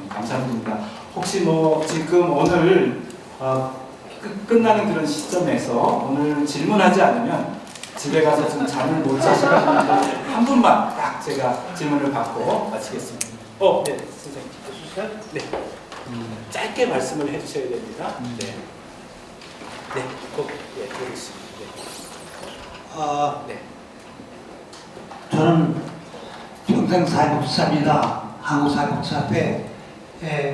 감사드립니다. 혹시 뭐 지금 오늘 끝나는 그런 시점에서 오늘 질문하지 않으면 집에 가서 좀 잠을 못 자시는 분들 한 분만 딱 제가 질문을 받고 마치겠습니다. 네, 선생님. 네. 짧게 말씀을 해주셔야 됩니다. 네. 네, 꼭 들어주십니다. 네. 저는 평생 사회복지사입니다. 한국사회복지사협회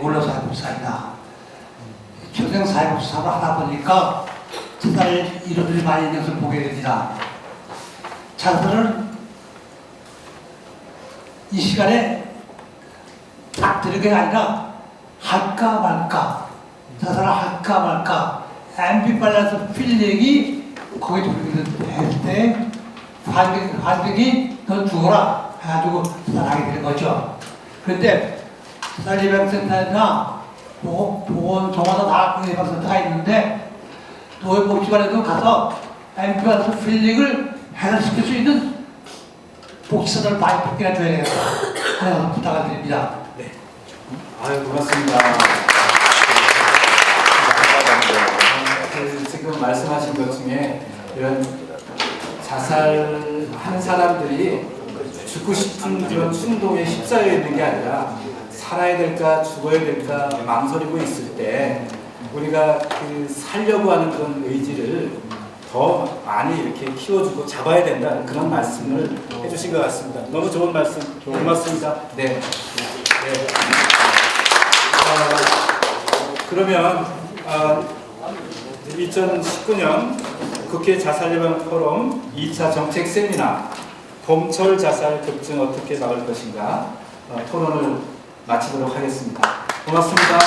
물러사회복지사입니다. 평생 사회복지사를 하다 보니까 자살 일원들이 많이 있는 것을 보게 됩니다. 자살을 이 시간에 딱 들은 게 아니라 할까 말까, 자살을 할까 말까, 앰비밸런스 필링이 거기 들어있을 때 환경이 너 죽어라 해가지고 자살하게 되는 거죠. 그런데 자살 예방센터나 보건소마다 다 예방센터가 있는데 노인복지관에도 가서 앰비밸런스 필링을 해결시킬 수 있는 복지사들을 많이 뽑기나 줘야 되겠다 하는 부탁을 드립니다. 네. 아유, 고맙습니다. 지금 말씀하신 것 중에 이런 자살하는 사람들이 죽고 싶은 그런 충동에 휩싸여 있는 게 아니라 살아야 될까 죽어야 될까 망설이고 있을 때 우리가 그 살려고 하는 그런 의지를 더 많이 이렇게 키워주고 잡아야 된다는 그런 말씀을 해주신 것 같습니다. 너무 좋은 말씀 고맙습니다. 네. 네. 그러면 2019년 국회 자살예방 포럼 2차 정책 세미나 봄철 자살 급증 어떻게 막을 것인가 토론을 마치도록 하겠습니다. 고맙습니다. 네.